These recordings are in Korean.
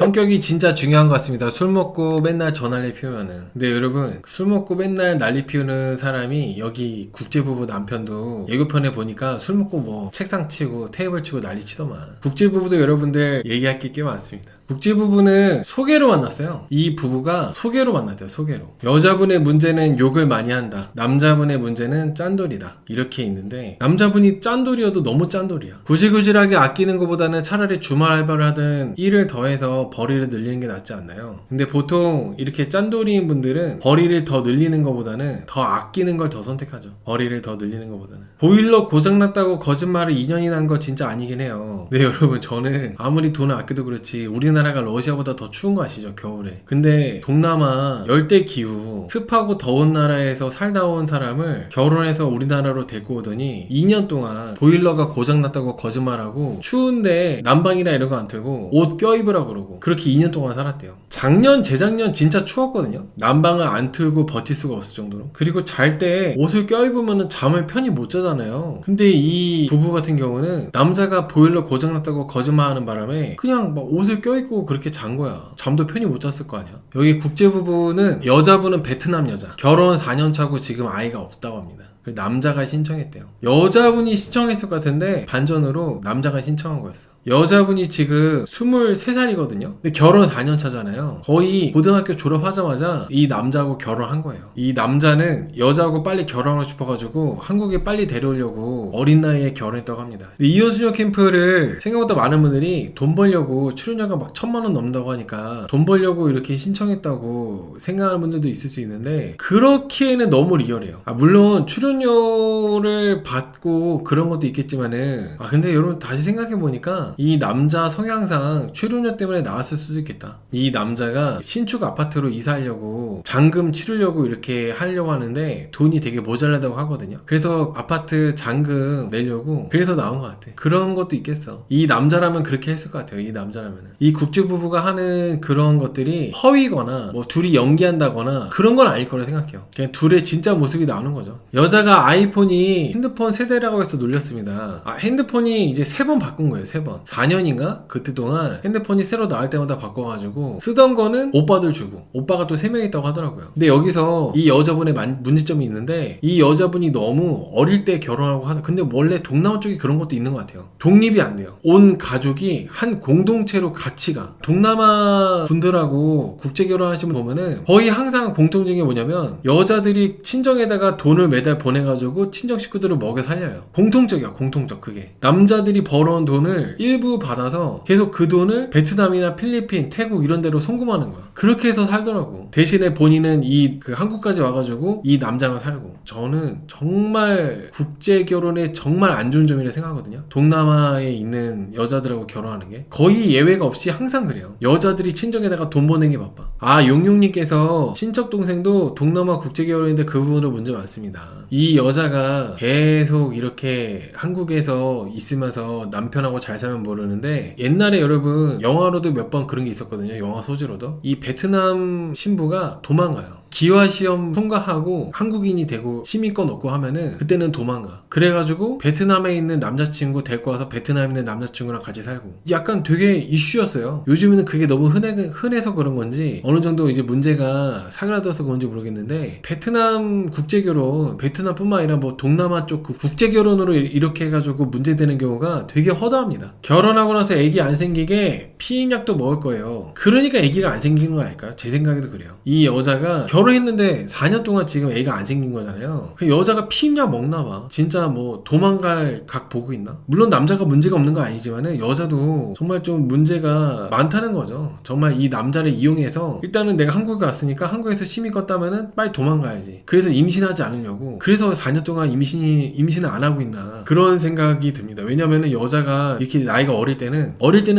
성격이 진짜 중요한 것 같습니다. 술 먹고 맨날 저 난리 피우면은. 근데 여러분, 술 먹고 맨날 난리 피우는 사람이 여기 국제부부 남편도 예고편에 보니까 술 먹고 뭐 책상 치고 테이블 치고 난리 치더만. 국제부부도 여러분들 얘기할 게 꽤 많습니다. 국제부부는 소개로 만났어요. 이 부부가 소개로 만났대요. 소개로. 여자분의 문제는 욕을 많이 한다. 남자분의 문제는 짠돌이다. 이렇게 있는데 남자분이 짠돌이어도 너무 짠돌이야. 구질구질하게 아끼는 것보다는 차라리 주말 알바를 하든 일을 더해서 벌이를 늘리는 게 낫지 않나요? 근데 보통 이렇게 짠돌이인 분들은 벌이를 더 늘리는 것보다는 더 아끼는 걸 더 선택하죠. 벌이를 더 늘리는 것보다는. 보일러 고장났다고 거짓말을 2년이나 한 거 진짜 아니긴 해요. 네, 여러분, 저는 아무리 돈을 아껴도 그렇지 우리나라가 러시아보다 더 추운 거 아시죠? 겨울에. 근데 동남아 열대 기후 습하고 더운 나라에서 살다 온 사람을 결혼해서 우리나라로 데리고 오더니 2년 동안 보일러가 고장났다고 거짓말하고 추운데 난방이나 이런 거 안 틀고 옷 껴입으라고 그러고 그렇게 2년 동안 살았대요. 작년 재작년 진짜 추웠거든요. 난방을 안 틀고 버틸 수가 없을 정도로. 그리고 잘 때 옷을 껴입으면 잠을 편히 못 자잖아요. 근데 이 부부 같은 경우는 남자가 보일러 고장났다고 거짓말하는 바람에 그냥 막 옷을 껴입고 그렇게 잔 거야. 잠도 편히 못 잤을 거 아니야. 여기 국제부부는 여자분은 베트남 여자, 결혼 4년 차고 지금 아이가 없다고 합니다. 남자가 신청했대요. 여자분이 신청했을 것 같은데 반전으로 남자가 신청한 거였어. 여자분이 지금 23살이거든요. 근데 결혼 4년 차잖아요. 거의 고등학교 졸업하자마자 이 남자하고 결혼한 거예요. 이 남자는 여자하고 빨리 결혼하고 싶어가지고 한국에 빨리 데려오려고 어린 나이에 결혼했다고 합니다. 근데 이혼수녀 캠프를 생각보다 많은 분들이 돈 벌려고 출연료가 막 1,000만 원 넘는다고 하니까 돈 벌려고 이렇게 신청했다고 생각하는 분들도 있을 수 있는데 그렇기에는 너무 리얼해요. 물론 출연료를 받고 그런 것도 있겠지만은 근데 여러분 다시 생각해보니까 이 남자 성향상 출연료 때문에 나왔을 수도 있겠다. 이 남자가 신축 아파트로 이사하려고 잔금 치르려고 이렇게 하려고 하는데 돈이 되게 모자라다고 하거든요. 그래서 아파트 잔금 내려고 그래서 나온 것 같아. 그런 것도 있겠어. 이 남자라면 그렇게 했을 것 같아요. 이 남자라면. 이 국제부부가 하는 그런 것들이 허위거나 뭐 둘이 연기한다거나 그런 건 아닐 거라 생각해요. 그냥 둘의 진짜 모습이 나오는 거죠. 여자가 아이폰이 핸드폰 세대라고 해서 놀렸습니다. 핸드폰이 이제 3번 바꾼 거예요. 3번. 4년인가? 그때 동안 핸드폰이 새로 나올 때마다 바꿔가지고 쓰던 거는 오빠들 주고 오빠가 또 3명 있다고 하더라고요. 근데 여기서 이 여자분의 문제점이 있는데 이 여자분이 너무 어릴 때 결혼하고 하는 근데 원래 동남아 쪽에 그런 것도 있는 것 같아요. 독립이 안 돼요. 온 가족이 한 공동체로 같이 가. 동남아 분들하고 국제 결혼하시는 분 보면은 거의 항상 공통적인 게 뭐냐면 여자들이 친정에다가 돈을 매달 보내가지고 친정 식구들을 먹여 살려요. 공통적이야. 공통적 그게. 남자들이 벌어온 돈을 일부 받아서 계속 그 돈을 베트남이나 필리핀, 태국 이런 데로 송금하는 거야. 그렇게 해서 살더라고. 대신에 본인은 한국까지 와가지고 이 남자랑 살고. 저는 정말 국제 결혼에 정말 안 좋은 점이라 생각하거든요. 동남아에 있는 여자들하고 결혼하는 게 거의 예외가 없이 항상 그래요. 여자들이 친정에다가 돈 보내는 게 바빠. 용용님께서 친척 동생도 동남아 국제 결혼인데 그 부분으로 문제 많습니다. 이 여자가 계속 이렇게 한국에서 있으면서 남편하고 잘 살면 모르는데 옛날에 여러분 영화로도 몇 번 그런 게 있었거든요. 영화 소재로도. 이 베트남 신부가 도망가요. 기와시험 통과하고 한국인이 되고 시민권 얻고 하면은 그때는 도망가. 그래가지고 베트남에 있는 남자친구 데리고 와서 베트남에 있는 남자친구랑 같이 살고. 약간 되게 이슈였어요. 요즘에는 그게 너무 흔해서 그런 건지 어느 정도 이제 문제가 사그라들어서 그런지 모르겠는데 베트남 국제결혼, 베트남뿐만 아니라 뭐 동남아 쪽 그 국제결혼으로 이렇게 해가지고 문제되는 경우가 되게 허다합니다. 결혼하고 나서 애기 안 생기게 피임약도 먹을 거예요. 그러니까 애기가 안 생긴 거 아닐까요? 제 생각에도 그래요. 이 여자가 결혼했는데 4년 동안 지금 애가 안 생긴 거잖아요. 그 여자가 피임약 먹나 봐. 진짜 뭐 도망갈 각 보고 있나? 물론 남자가 문제가 없는 거 아니지만은 여자도 정말 좀 문제가 많다는 거죠. 정말 이 남자를 이용해서 일단은 내가 한국에 왔으니까 한국에서 시민권 따면은 빨리 도망가야지. 그래서 임신하지 않으려고. 그래서 4년 동안 임신을 안 하고 있나. 그런 생각이 듭니다. 왜냐면은 여자가 이렇게 나이가 어릴 때는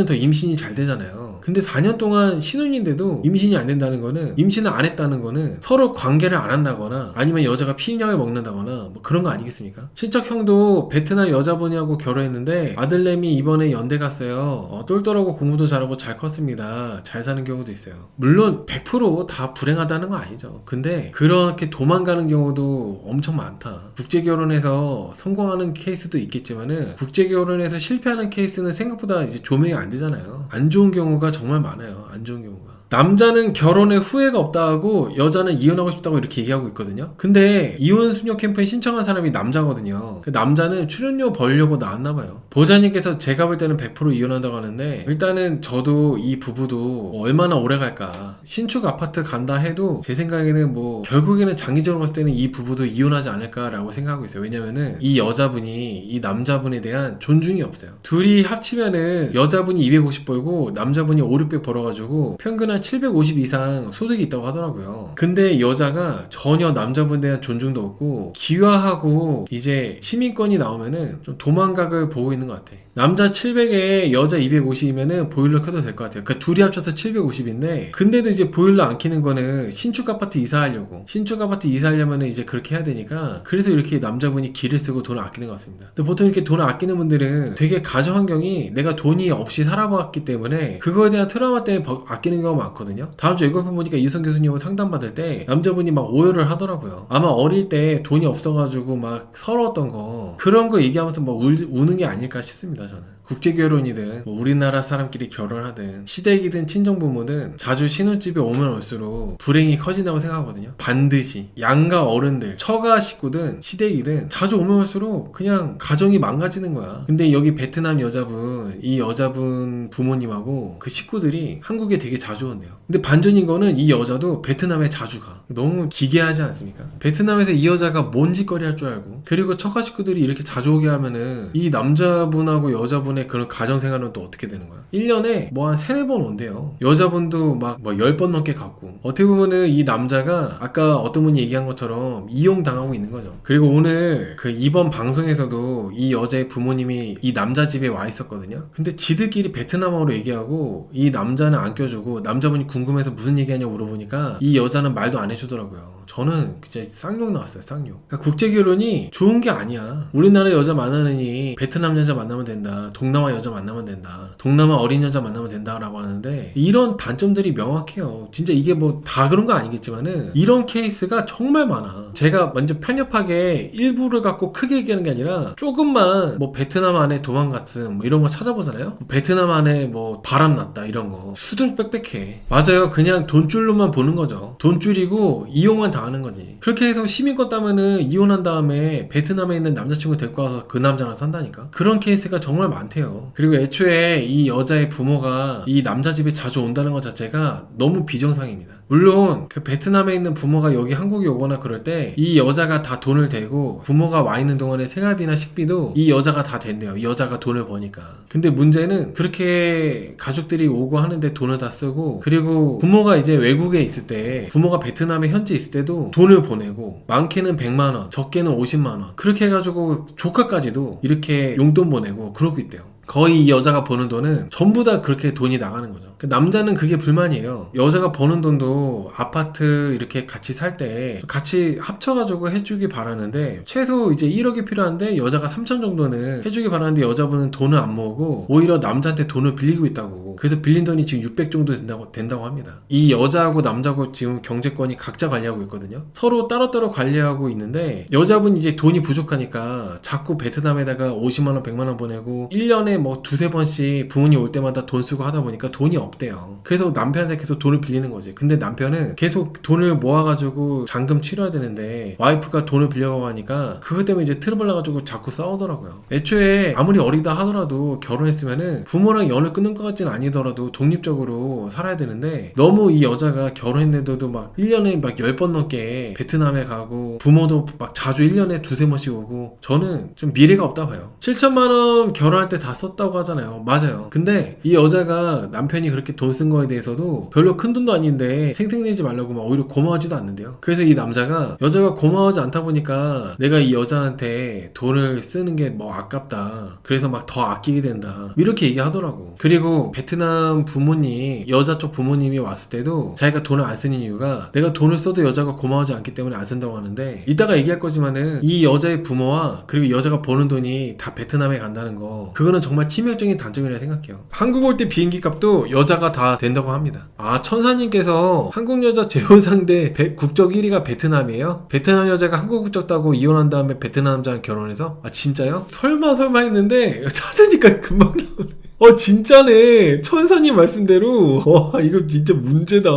더 임신이 잘 되잖아요. 근데 4년 동안 신혼인데도 임신이 안 된다는 거는 임신을 안 했다는 거는 서로 관계를 안 한다거나 아니면 여자가 피임약을 먹는다거나 뭐 그런 거 아니겠습니까? 친척 형도 베트남 여자분이하고 결혼했는데 아들내미 이번에 연대 갔어요. 똘똘하고 공부도 잘하고 잘 컸습니다. 잘 사는 경우도 있어요. 물론 100% 다 불행하다는 건 아니죠. 근데 그렇게 도망가는 경우도 엄청 많다. 국제결혼에서 성공하는 케이스도 있겠지만은 국제결혼에서 실패하는 케이스는 생각보다 이제 조명이 안 되잖아요. 안 좋은 경우가 경우가 정말 많아요. 안 좋은 경우가. 남자는 결혼에 후회가 없다 하고 여자는 이혼하고 싶다고 이렇게 얘기하고 있거든요. 근데 이혼 수녀 캠프에 신청한 사람이 남자거든요. 그 남자는 출연료 벌려고 나왔나봐요. 보자님께서 제가 볼 때는 100% 이혼한다고 하는데, 일단은 저도 이 부부도 얼마나 오래 갈까. 신축 아파트 간다 해도 제 생각에는 뭐 결국에는 장기적으로 봤을 때는 이 부부도 이혼하지 않을까라고 생각하고 있어요. 왜냐면은 이 여자분이 이 남자분에 대한 존중이 없어요. 둘이 합치면은 여자분이 250 벌고 남자분이 5, 600 벌어가지고 평균 한 750 이상 소득이 있다고 하더라고요. 근데 여자가 전혀 남자분에 대한 존중도 없고 기와하고 이제 시민권이 나오면은 좀 도망각을 보고 있는 것 같아. 남자 700에 여자 250이면은 보일러 켜도 될 것 같아요. 그러니까 둘이 합쳐서 750인데, 근데도 이제 보일러 안 켜는 거는 신축 아파트 이사하려고, 신축 아파트 이사하려면은 이제 그렇게 해야 되니까, 그래서 이렇게 남자분이 기를 쓰고 돈을 아끼는 것 같습니다. 근데 보통 이렇게 돈을 아끼는 분들은 되게 가정 환경이 내가 돈이 없이 살아봤기 때문에 그거에 대한 트라우마 때문에 아끼는 경우가 많거든요. 다음 주 예고편 보니까 이성 교수님하고 상담받을 때 남자분이 막 오열을 하더라고요. 아마 어릴 때 돈이 없어가지고 막 서러웠던 거, 그런 거 얘기하면서 막 우는 게 아닐까 싶습니다. 저는 국제결혼이든 뭐 우리나라 사람끼리 결혼하든 시댁이든 친정부모든 자주 신혼집에 오면 올수록 불행이 커진다고 생각하거든요. 반드시 양가 어른들, 처가 식구든 시댁이든 자주 오면 올수록 그냥 가정이 망가지는 거야. 근데 여기 베트남 여자분, 이 여자분 부모님하고 그 식구들이 한국에 되게 자주 온대요. 근데 반전인 거는 이 여자도 베트남에 자주 가. 너무 기괴하지 않습니까? 베트남에서 이 여자가 뭔 짓거리 할 줄 알고, 그리고 처가 식구들이 이렇게 자주 오게 하면은 이 남자분하고 여자분의 그런 가정생활은 또 어떻게 되는 거야? 1년에 뭐 한 3, 4번 온대요. 여자분도 막 뭐 10번 넘게 갔고, 어떻게 보면은 이 남자가 아까 어떤 분이 얘기한 것처럼 이용당하고 있는 거죠. 그리고 오늘 그 이번 방송에서도 이 여자의 부모님이 이 남자 집에 와 있었거든요. 근데 지들끼리 베트남어로 얘기하고 이 남자는 안 껴주고, 남자분이 궁금해서 무슨 얘기하냐고 물어보니까 이 여자는 말도 안 해주더라고요. 저는 진짜 쌍욕 나왔어요. 쌍욕. 그러니까 국제결혼이 좋은 게 아니야. 우리나라 여자 만나느니 베트남 여자 만나면 된다, 동남아 여자 만나면 된다, 동남아 어린 여자 만나면 된다라고 하는데, 이런 단점들이 명확해요. 진짜 이게 뭐 다 그런 거 아니겠지만은 이런 케이스가 정말 많아. 제가 완전 편협하게 일부를 갖고 크게 얘기하는 게 아니라, 조금만 뭐 베트남 안에 도망갔음 뭐 이런 거 찾아보잖아요. 베트남 안에 뭐 바람 났다 이런 거 수둔 빽빽해. 맞아요. 그냥 돈줄로만 보는 거죠. 돈줄이고 이용만 당하는 거지. 그렇게 해서 시민권 따면은 이혼한 다음에 베트남에 있는 남자친구 데리고 와서 그 남자랑 산다니까. 그런 케이스가 정말 많대요. 그리고 애초에 이 여자의 부모가 이 남자 집에 자주 온다는 것 자체가 너무 비정상입니다. 물론 그 베트남에 있는 부모가 여기 한국에 오거나 그럴 때 이 여자가 다 돈을 대고, 부모가 와 있는 동안에 생활비나 식비도 이 여자가 다 댄대요. 이 여자가 돈을 버니까. 근데 문제는 그렇게 가족들이 오고 하는데 돈을 다 쓰고, 그리고 부모가 이제 외국에 있을 때, 부모가 베트남에 현지 있을 때도 돈을 보내고, 많게는 100만원, 적게는 50만원, 그렇게 해가지고 조카까지도 이렇게 용돈 보내고 그러고 있대요. 거의 이 여자가 버는 돈은 전부 다 그렇게 돈이 나가는 거죠. 남자는 그게 불만이에요. 여자가 버는 돈도 아파트 이렇게 같이 살 때 같이 합쳐가지고 해주기 바라는데, 최소 이제 1억이 필요한데 여자가 3천 정도는 해주기 바라는데 여자분은 돈을 안 모으고 오히려 남자한테 돈을 빌리고 있다고. 그래서 빌린 돈이 지금 600 정도 된다고 합니다. 이 여자하고 남자하고 지금 경제권이 각자 관리하고 있거든요. 서로 따로따로 관리하고 있는데, 여자분 이제 돈이 부족하니까 자꾸 베트남에다가 50만원 100만원 보내고 1년에 뭐 두세 번씩 부모님 올 때마다 돈 쓰고 하다 보니까 돈이 없대요. 그래서 남편한테 계속 돈을 빌리는 거지. 근데 남편은 계속 돈을 모아가지고 잔금 치러야 되는데 와이프가 돈을 빌려가고 하니까 그것 때문에 이제 트러블 나가지고 자꾸 싸우더라고요. 애초에 아무리 어리다 하더라도 결혼했으면은 부모랑 연을 끊는 것 같지는 아니더라도 독립적으로 살아야 되는데, 너무 이 여자가 결혼했는데도 막 1년에 막 10번 넘게 베트남에 가고, 부모도 막 자주 1년에 두세 번씩 오고, 저는 좀 미래가 없다 봐요. 7천만 원 결혼할 때 다 썼다고 하잖아요. 맞아요. 근데 이 여자가 남편이 그렇게 돈 쓴 거에 대해서도 별로 큰 돈도 아닌데 생색내지 말라고 막 오히려 고마워하지도 않는데요. 그래서 이 남자가, 여자가 고마워하지 않다 보니까 내가 이 여자한테 돈을 쓰는 게 뭐 아깝다, 그래서 막 더 아끼게 된다, 이렇게 얘기하더라고. 그리고 베트남 부모님, 여자 쪽 부모님이 왔을 때도 자기가 돈을 안 쓰는 이유가, 내가 돈을 써도 여자가 고마워하지 않기 때문에 안 쓴다고 하는데, 이따가 얘기할 거지만은 이 여자의 부모와 그리고 여자가 버는 돈이 다 베트남에 간다는 거, 그거는 정말 치명적인 단점이라 생각해요. 한국 올 때 비행기 값도 여자가 다 된다고 합니다. 아, 천사님께서 한국 여자 재혼 상대 국적 1위가 베트남이에요? 베트남 여자가 한국 국적 따고 이혼한 다음에 베트남 남자랑 결혼해서? 아 진짜요? 설마 했는데 찾으니까 금방 나오네. 진짜네. 천사님 말씀대로. 와, 이거 진짜 문제다.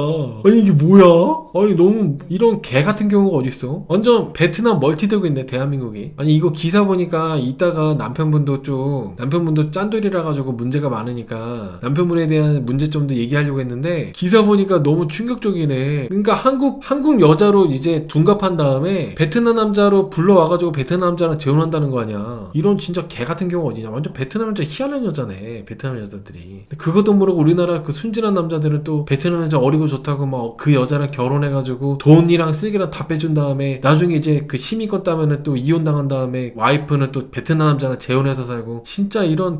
아니, 이게 뭐야? 아니, 너무, 이런 개 같은 경우가 어딨어? 완전 베트남 멀티되고 있네, 대한민국이. 아니, 이거 기사 보니까 이따가 남편분도 짠돌이라 가지고 문제가 많으니까 남편분에 대한 문제점도 얘기하려고 했는데, 기사 보니까 너무 충격적이네. 그러니까 한국 여자로 이제 둔갑한 다음에 베트남 남자로 불러와가지고 베트남 남자랑 재혼한다는 거 아니야. 이런 진짜 개 같은 경우가 어디냐. 완전 베트남 남자 희한한 여자네. 베트남 여자들이. 그것도 모르고 우리나라 그 순진한 남자들은 또 베트남 여자 어리고 좋다고 막 그 여자랑 결혼해가지고 돈이랑 쓰기랑 다 빼준 다음에 나중에 이제 그 시민권 따면은 또 이혼 당한 다음에 와이프는 또 베트남 남자랑 재혼해서 살고. 진짜 이런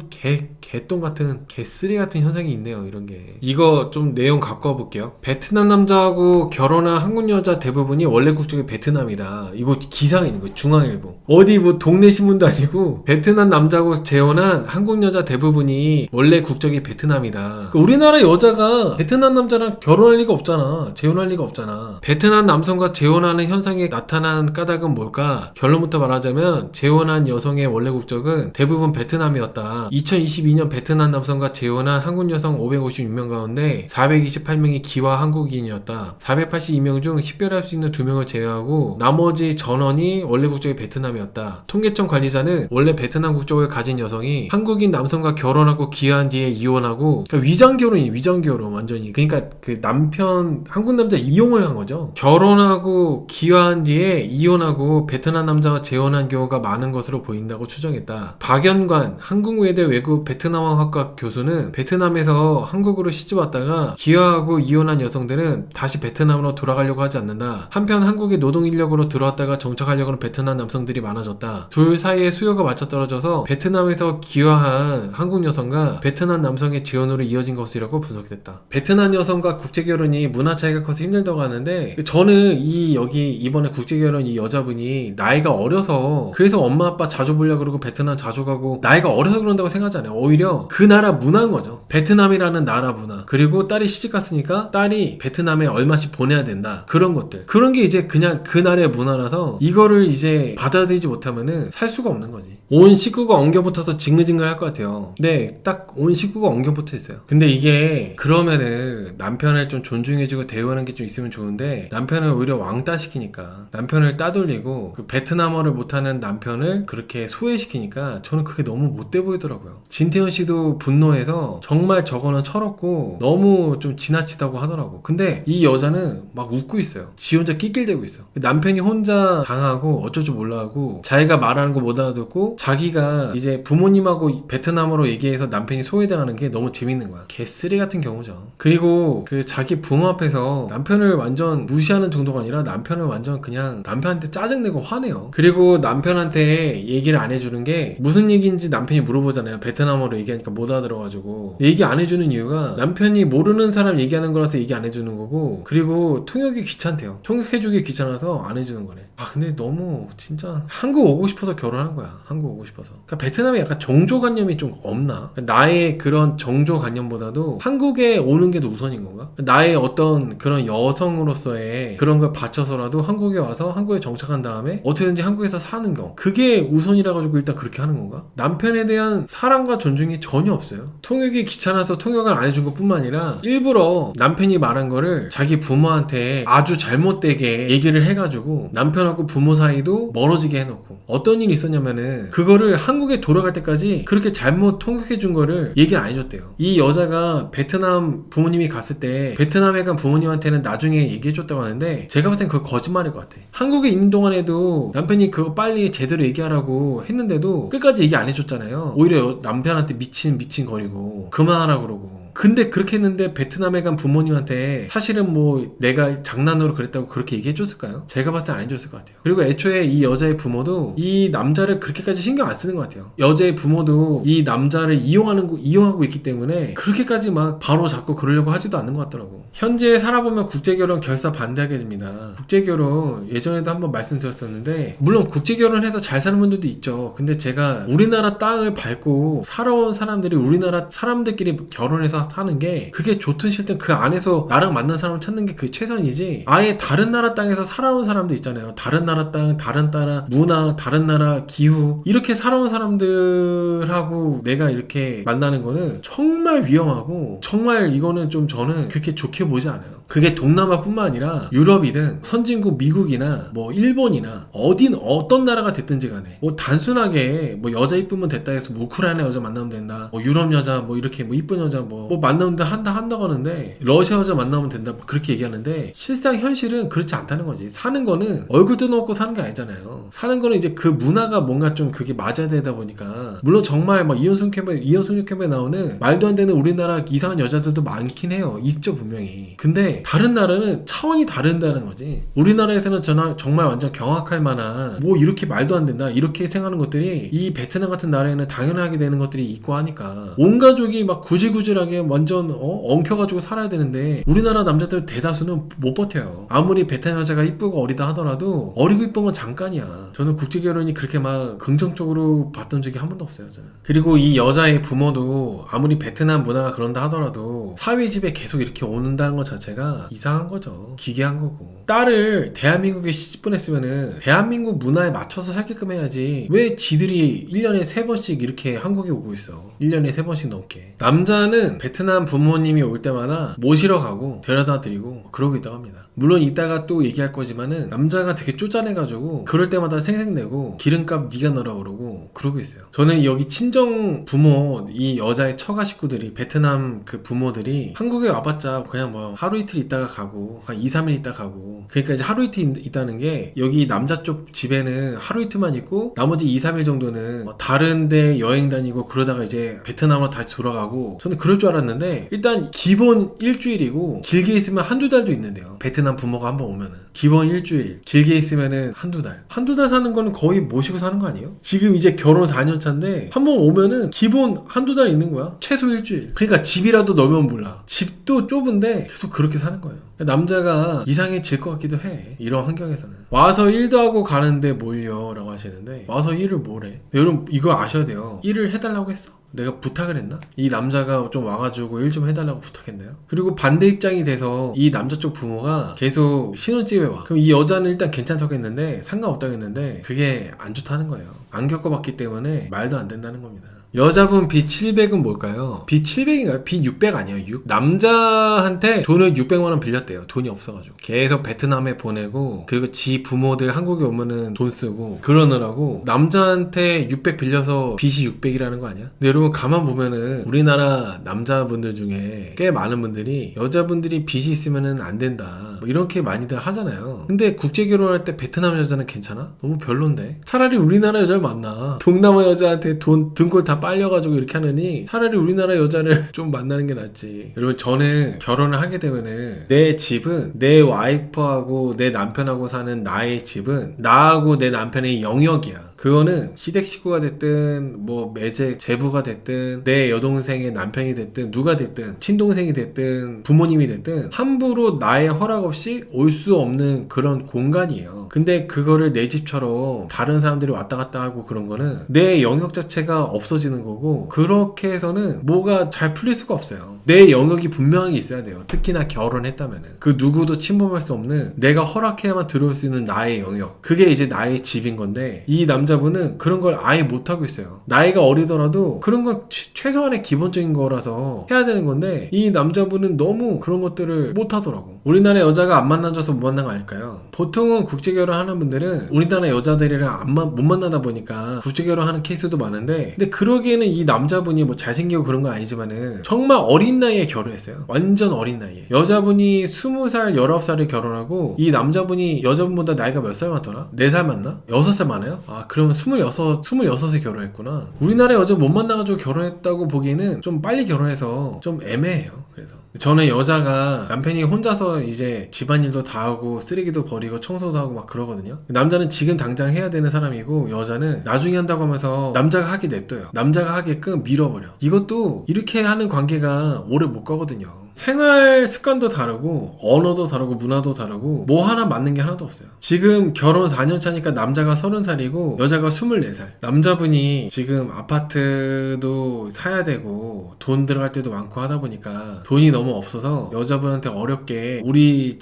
개똥 같은 개쓰레 같은 현상이 있네요. 이런 게. 이거 좀 내용 갖고 와볼게요. 베트남 남자하고 결혼한 한국 여자 대부분이 원래 국적이 베트남이다. 이거 기사가 있는 거예요. 중앙일보. 어디 뭐 동네 신문도 아니고 베트남 남자하고 재혼한 한국 여자 대부분이 원래 국적이 베트남이다. 우리나라 여자가 베트남 남자랑 결혼할 리가 없잖아. 재혼할 리가 없잖아. 베트남 남성과 재혼하는 현상이 나타난 까닭은 뭘까? 결론부터 말하자면 재혼한 여성의 원래 국적은 대부분 베트남이었다. 2022년 베트남 남성과 재혼한 한국 여성 556명 가운데 428명이 기와 한국인이었다. 482명 중 식별할 수 있는 2명을 제외하고 나머지 전원이 원래 국적이 베트남이었다. 통계청 관리자는 원래 베트남 국적을 가진 여성이 한국인 남성과 결혼하고 기여한 뒤에 이혼하고, 그러니까 위장결혼 완전히. 그러니까 그 남편 한국 남자 이용을 한 거죠. 결혼하고 기여한 뒤에 이혼하고 베트남 남자와 재혼한 경우가 많은 것으로 보인다고 추정했다. 박연관 한국외대 외국 베트남어학과 교수는 베트남에서 한국으로 시집왔다가 기여하고 이혼한 여성들은 다시 베트남으로 돌아가려고 하지 않는다. 한편 한국에 노동 인력으로 들어왔다가 정착하려고 하는 베트남 남성들이 많아졌다. 둘 사이의 수요가 맞춰떨어져서 베트남에서 기여한 한국 여성과 베트남 남성의 재혼으로 이어진 것이라고 분석됐다. 베트남 여성과 국제결혼이 문화 차이가 커서 힘들다고 하는데, 저는 이번에 국제결혼 이 여자분이 나이가 어려서 그래서 엄마 아빠 자주 보려고 그러고 베트남 자주 가고 나이가 어려서 그런다고 생각하잖아요. 오히려 그 나라 문화인 거죠. 베트남이라는 나라 문화. 그리고 딸이 시집 갔으니까 딸이 베트남에 얼마씩 보내야 된다. 그런 것들. 그런 게 이제 그냥 그 나라의 문화라서 이거를 이제 받아들이지 못하면은 살 수가 없는 거지. 온 식구가 엉겨붙어서 징글징글 할 것 같아요. 근데 딱 온 식구가 엉겨붙어 있어요. 근데 이게 그러면은 남편을 좀 존중해주고 대우하는 게 좀 있으면 좋은데, 남편을 오히려 왕따 시키니까, 남편을 따돌리고 그 베트남어를 못하는 남편을 그렇게 소외시키니까 저는 그게 너무 못돼 보이더라고요. 진태현 씨도 분노해서 정말 저거는 철없고 너무 좀 지나치다고 하더라고. 근데 이 여자는 막 웃고 있어요. 지 혼자 낄낄대고 있어. 남편이 혼자 당하고 어쩔 줄 몰라 하고 자기가 말하는 거 못 알아듣고 자기가 이제 부모님하고 베트남어로 얘기해서 남편이 소외당하는 게 너무 재밌는 거야. 개쓰레 같은 경우죠. 그리고 그 자기 부모 앞에서 남편을 완전 무시하는 정도가 아니라 남편을 완전 그냥 남편한테 짜증내고 화내요. 그리고 남편한테 얘기를 안 해주는 게 무슨 얘기인지 남편이 물어보잖아요. 베트남어로 얘기하니까 못 알아들어가지고. 얘기 안 해주는 이유가 남편이 모르는 사람 얘기하는 거라서 얘기 안 해주는 거고, 그리고 통역이 귀찮대요. 통역해주기 귀찮아서 안 해주는 거래. 근데 너무 진짜 한국 오고 싶어서 결혼한 거야. 한국 오고 싶어서. 그러니까 베트남에 약간 정조관념이 좀 없나? 나의 그런 정조관념보다도 한국에 오는 게 더 우선인 건가? 나의 어떤 그런 여성으로서의 그런 걸 바쳐서라도 한국에 와서 한국에 정착한 다음에 어떻게든지 한국에서 사는 거, 그게 우선이라 가지고 일단 그렇게 하는 건가? 남편에 대한 사랑과 존중이 전혀 없어요. 통역이 귀찮아서 통역을 안 해준 것 뿐만 아니라 일부러 남편이 말한 거를 자기 부모한테 아주 잘못되게 얘기를 해가지고 남편하고 부모 사이도 멀어지게 해놓고, 어떤 일이 있었냐면은 그거를 한국에 돌아갈 때까지 그렇게 잘못 통역해준 거를 얘기를 안 해줬대요. 이 여자가 베트남 부모님이 갔을 때 베트남에 간 부모님한테는 나중에 얘기해줬다고 하는데, 제가 봤을 땐 그거 거짓말일 것 같아. 한국에 있는 동안에도 남편이 그거 빨리 제대로 얘기하라고 했는데도 끝까지 얘기 안 해줬잖아요. 오히려 남편한테 미친 거리고 그만하라 그러고. 근데 그렇게 했는데 베트남에 간 부모님한테 사실은 뭐 내가 장난으로 그랬다고 그렇게 얘기해줬을까요? 제가 봤을 때 안 해줬을 것 같아요. 그리고 애초에 이 여자의 부모도 이 남자를 그렇게까지 신경 안 쓰는 것 같아요. 여자의 부모도 이 남자를 이용하고 있기 때문에 그렇게까지 막 바로 잡고 그러려고 하지도 않는 것 같더라고. 현재 살아보면 국제결혼 결사 반대하게 됩니다. 국제결혼 예전에도 한번 말씀드렸었는데, 물론 국제결혼해서 잘 사는 분들도 있죠. 근데 제가 우리나라 땅을 밟고 살아온 사람들이 우리나라 사람들끼리 결혼해서 사는 게 그게 좋든 싫든 그 안에서 나랑 만난 사람을 찾는 게 그게 최선이지, 아예 다른 나라 땅에서 살아온 사람들 있잖아요. 다른 나라 땅, 다른 나라 문화, 다른 나라 기후 이렇게 살아온 사람들하고 내가 이렇게 만나는 거는 정말 위험하고 정말 이거는 좀 저는 그렇게 좋게 보지 않아요. 그게 동남아뿐만 아니라 유럽이든 선진국 미국이나 뭐 일본이나 어떤 나라가 됐든지 간에 뭐 단순하게 뭐 여자 이쁘면 됐다 해서 뭐 우크라이나 여자 만나면 된다, 뭐 유럽 여자 뭐 이렇게 뭐 이쁜 여자 뭐 만나면 한다고 하는데, 러시아 여자 만나면 된다 뭐 그렇게 얘기하는데, 실상 현실은 그렇지 않다는 거지. 사는 거는 얼굴 뜯어먹고 사는 게 아니잖아요. 사는 거는 이제 그 문화가 뭔가 좀 그게 맞아야 되다 보니까, 물론 정말 막 이현숙 캠프에 나오는 말도 안 되는 우리나라 이상한 여자들도 많긴 해요. 있죠 분명히. 근데 다른 나라는 차원이 다른다는 거지. 우리나라에서는 정말 완전 경악할 만한 뭐 이렇게 말도 안 된다 이렇게 생각하는 것들이 이 베트남 같은 나라에는 당연하게 되는 것들이 있고 하니까 온 가족이 막 구질구질하게 완전 엉켜가지고 살아야 되는데, 우리나라 남자들 대다수는 못 버텨요. 아무리 베트남 여자가 이쁘고 어리다 하더라도 어리고 이쁜 건 잠깐이야. 저는 국제결혼이 그렇게 막 긍정적으로 봤던 적이 한 번도 없어요 저는. 그리고 이 여자의 부모도 아무리 베트남 문화가 그런다 하더라도 사위 집에 계속 이렇게 오는다는 것 자체가 이상한 거죠. 기괴한 거고. 딸을 대한민국에 시집 보냈으면은 대한민국 문화에 맞춰서 살게끔 해야지, 왜 지들이 1년에 3번씩 이렇게 한국에 오고 있어. 1년에 3번씩 넘게. 남자는 베트남 부모님이 올 때마다 모시러 가고 데려다 드리고 그러고 있다고 합니다. 물론 이따가 또 얘기할 거지만은 남자가 되게 쪼잔해가지고 그럴 때마다 생색내고 기름값 네가 넣으라 그러고 그러고 있어요. 저는 여기 친정 부모, 이 여자의 처가 식구들이, 베트남 그 부모들이 한국에 와봤자 그냥 뭐 하루 이틀 있다가 가고 한 2, 3일 있다 가고, 그러니까 이제 하루 이틀 있다는 게 여기 남자 쪽 집에는 하루 이틀만 있고 나머지 2, 3일 정도는 뭐 다른 데 여행 다니고 그러다가 이제 베트남으로 다시 돌아가고, 저는 그럴 줄 알았는데 일단 기본 일주일이고 길게 있으면 한두 달도 있는데요. 베트남 부모가 한번 오면은 기본 일주일, 길게 있으면은 한두 달 사는 거는 거의 모시고 사는 거 아니에요? 지금 이제 결혼 4년 차인데 한번 오면은 기본 한두 달 있는 거야. 최소 일주일. 그러니까 집이라도 넣으면 몰라. 집도 좁은데 계속 그렇게 사는 거예요. 남자가 이상해질 것 같기도 해. 이런 환경에서는. 와서 일도 하고 가는데 뭘요? 라고 하시는데, 와서 일을 뭘 해? 여러분 이거 아셔야 돼요. 일을 해달라고 했어? 내가 부탁을 했나? 이 남자가 좀 와가지고 일 좀 해달라고 부탁했나요? 그리고 반대 입장이 돼서 이 남자 쪽 부모가 계속 신혼집에 와. 그럼 이 여자는 일단 괜찮다고 했는데, 상관없다고 했는데 그게 안 좋다는 거예요. 안 겪어봤기 때문에 말도 안 된다는 겁니다. 여자분 빚 700은 뭘까요? 빚 700인가요? 빚 600 아니에요? 6? 남자한테 돈을 600만 원 빌렸대요. 돈이 없어가지고. 계속 베트남에 보내고, 그리고 지 부모들 한국에 오면은 돈 쓰고 그러느라고 남자한테 600 빌려서 빚이 600이라는 거 아니야? 근데 여러분 가만 보면은 우리나라 남자분들 중에 꽤 많은 분들이 여자분들이 빚이 있으면은 안 된다 뭐 이렇게 많이들 하잖아요. 근데 국제 결혼할 때 베트남 여자는 괜찮아? 너무 별론데? 차라리 우리나라 여자를 만나. 동남아 여자한테 등골 다 빨려가지고 이렇게 하느니 차라리 우리나라 여자를 좀 만나는 게 낫지. 여러분 저는 결혼을 하게 되면은 내 집은 내 와이프하고 내 남편하고 사는 나의 집은 나하고 내 남편의 영역이야. 그거는 시댁 식구가 됐든 뭐 매제 제부가 됐든 내 여동생의 남편이 됐든 누가 됐든 친동생이 됐든 부모님이 됐든 함부로 나의 허락 없이 올 수 없는 그런 공간이에요. 근데 그거를 내 집처럼 다른 사람들이 왔다 갔다 하고 그런 거는 내 영역 자체가 없어지는 거고, 그렇게 해서는 뭐가 잘 풀릴 수가 없어요. 내 영역이 분명하게 있어야 돼요. 특히나 결혼했다면은 그 누구도 침범할 수 없는, 내가 허락해야만 들어올 수 있는 나의 영역, 그게 이제 나의 집인 건데, 이 남자분은 그런 걸 아예 못하고 있어요. 나이가 어리더라도 그런 건 최소한의 기본적인 거라서 해야 되는 건데, 이 남자분은 너무 그런 것들을 못하더라고. 우리나라 여자가 안 만나줘서 못 만난 거 아닐까요? 보통은 국제결혼 하는 분들은 우리나라 여자들이랑 못 만나다 보니까 국제결혼 하는 케이스도 많은데, 근데 그러기에는 이 남자분이 뭐 잘생기고 그런 건 아니지만은 정말 어린 나이에 결혼했어요. 완전 어린 나이에. 여자분이 20살, 19살에 결혼하고, 이 남자분이 여자분보다 나이가 몇 살 많더라? 4살 많나? 6살 많아요? 아, 그러면 26에 결혼했구나. 우리나라 여자 못 만나가지고 결혼했다고 보기에는 좀 빨리 결혼해서 좀 애매해요. 그래서 저는 여자가 남편이 혼자서 이제 집안일도 다 하고 쓰레기도 버리고 청소도 하고 막 그러거든요. 남자는 지금 당장 해야 되는 사람이고, 여자는 나중에 한다고 하면서 남자가 하게 냅둬요. 남자가 하게끔 밀어버려. 이것도 이렇게 하는 관계가 오래 못 가거든요. 생활 습관도 다르고 언어도 다르고 문화도 다르고 뭐 하나 맞는 게 하나도 없어요. 지금 결혼 4년 차니까 남자가 30살이고 여자가 24살. 남자분이 지금 아파트도 사야 되고 돈 들어갈 때도 많고 하다 보니까 돈이 너무 없어서 여자분한테 어렵게 우리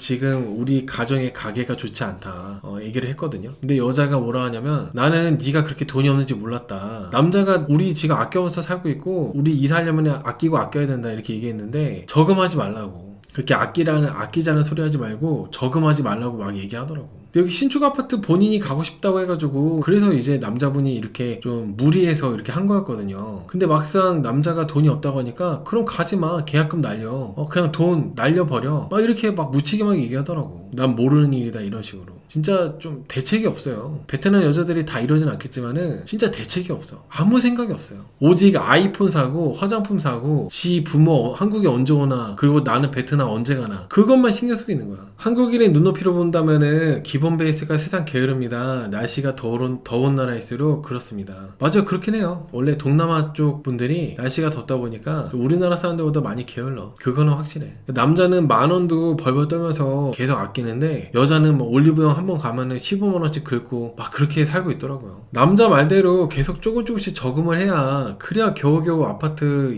가정의 가계가 좋지 않다 얘기를 했거든요. 근데 여자가 뭐라 하냐면 나는 네가 그렇게 돈이 없는지 몰랐다. 남자가 우리 지금 아껴서 살고 있고 우리 이사 하려면 아끼고 아껴야 된다 이렇게 얘기했는데 저금하지 말라고. 그렇게 아끼자는 소리 하지 말고 저금하지 말라고 막 얘기하더라고. 여기 신축 아파트 본인이 가고 싶다고 해가지고 그래서 이제 남자분이 이렇게 좀 무리해서 이렇게 한 거였거든요. 근데 막상 남자가 돈이 없다고 하니까 그럼 가지마, 계약금 날려, 그냥 돈 날려버려, 막 이렇게 막 무책임하게 얘기하더라고. 난 모르는 일이다 이런 식으로. 진짜 좀 대책이 없어요. 베트남 여자들이 다 이러진 않겠지만은 진짜 대책이 없어. 아무 생각이 없어요. 오직 아이폰 사고 화장품 사고 지 부모 한국에 언제 오나 그리고 나는 베트남 언제 가나 그것만 신경 쓰고 있는 거야. 한국인의 눈높이로 본다면은 기본 베이스가 세상 게으릅니다. 날씨가 더운 나라일수록 그렇습니다. 맞아요. 그렇긴 해요. 원래 동남아 쪽 분들이 날씨가 덥다 보니까 우리나라 사람들보다 많이 게을러. 그거는 확실해. 남자는 10,000원도 벌벌 떨면서 계속 아끼는데 여자는 뭐 올리브영 한번 가면은 15만원씩 긁고 막 그렇게 살고 있더라고요. 남자 말대로 계속 조금씩 저금을 해야 그래야 겨우겨우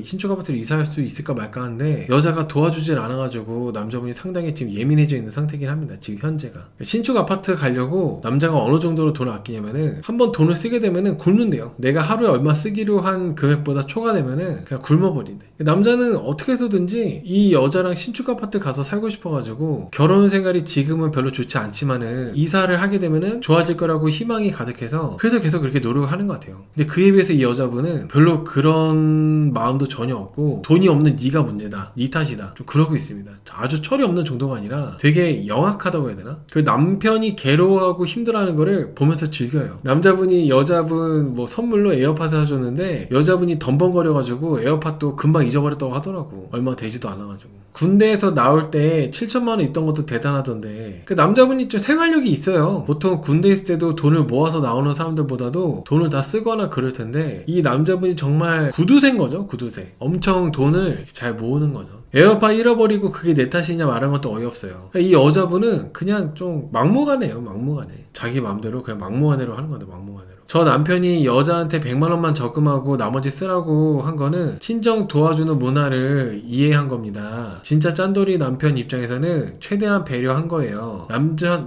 신축 아파트를 이사할 수 있을까 말까 하는데 여자가 도와주질 않아가지고 남자분이 상당히 지금 예민해져 있는 상태긴 합니다. 지금 현재가. 신축 아파트 가려고 남자가 어느 정도로 돈을 아끼냐면은 한번 돈을 쓰게 되면은 굶는데요. 내가 하루에 얼마 쓰기로 한 금액보다 초과되면은 그냥 굶어버린대. 남자는 어떻게 해서든지 이 여자랑 신축 아파트 가서 살고 싶어가지고 결혼 생활이 지금은 별로 좋지 않지만은 이사를 하게 되면은 좋아질 거라고 희망이 가득해서 그래서 계속 그렇게 노력을 하는 것 같아요. 근데 그에 비해서 이 여자분은 별로 그런 마음도 전혀 없고 돈이 없는 네가 문제다, 네 탓이다, 좀 그러고 있습니다. 아주 철이 없는 정도가 아니라 되게 영악하다고 해야 되나? 그 남편이 괴로워하고 힘들어하는 거를 보면서 즐겨요. 남자분이 여자분 뭐 선물로 에어팟 사줬는데 여자분이 덤벙거려가지고 에어팟도 금방 잊어버렸다고 하더라고. 얼마 되지도 않아가지고. 군대에서 나올 때 7천만 원 있던 것도 대단하던데 그 남자분이 좀 생활력이 있어요. 보통 군대 있을 때도 돈을 모아서 나오는 사람들보다도 돈을 다 쓰거나 그럴 텐데 이 남자분이 정말 구두쇠인 거죠. 구두쇠. 엄청 돈을 잘 모으는 거죠. 에어팟 잃어버리고 그게 내 탓이냐 말한 것도 어이없어요. 이 여자분은 그냥 좀 막무가내예요. 막무가내. 자기 마음대로 그냥 막무가내로 하는 건데 막무가내로. 저 남편이 여자한테 100만원만 적금하고 나머지 쓰라고 한 거는 친정 도와주는 문화를 이해한 겁니다. 진짜 짠돌이 남편 입장에서는 최대한 배려한 거예요.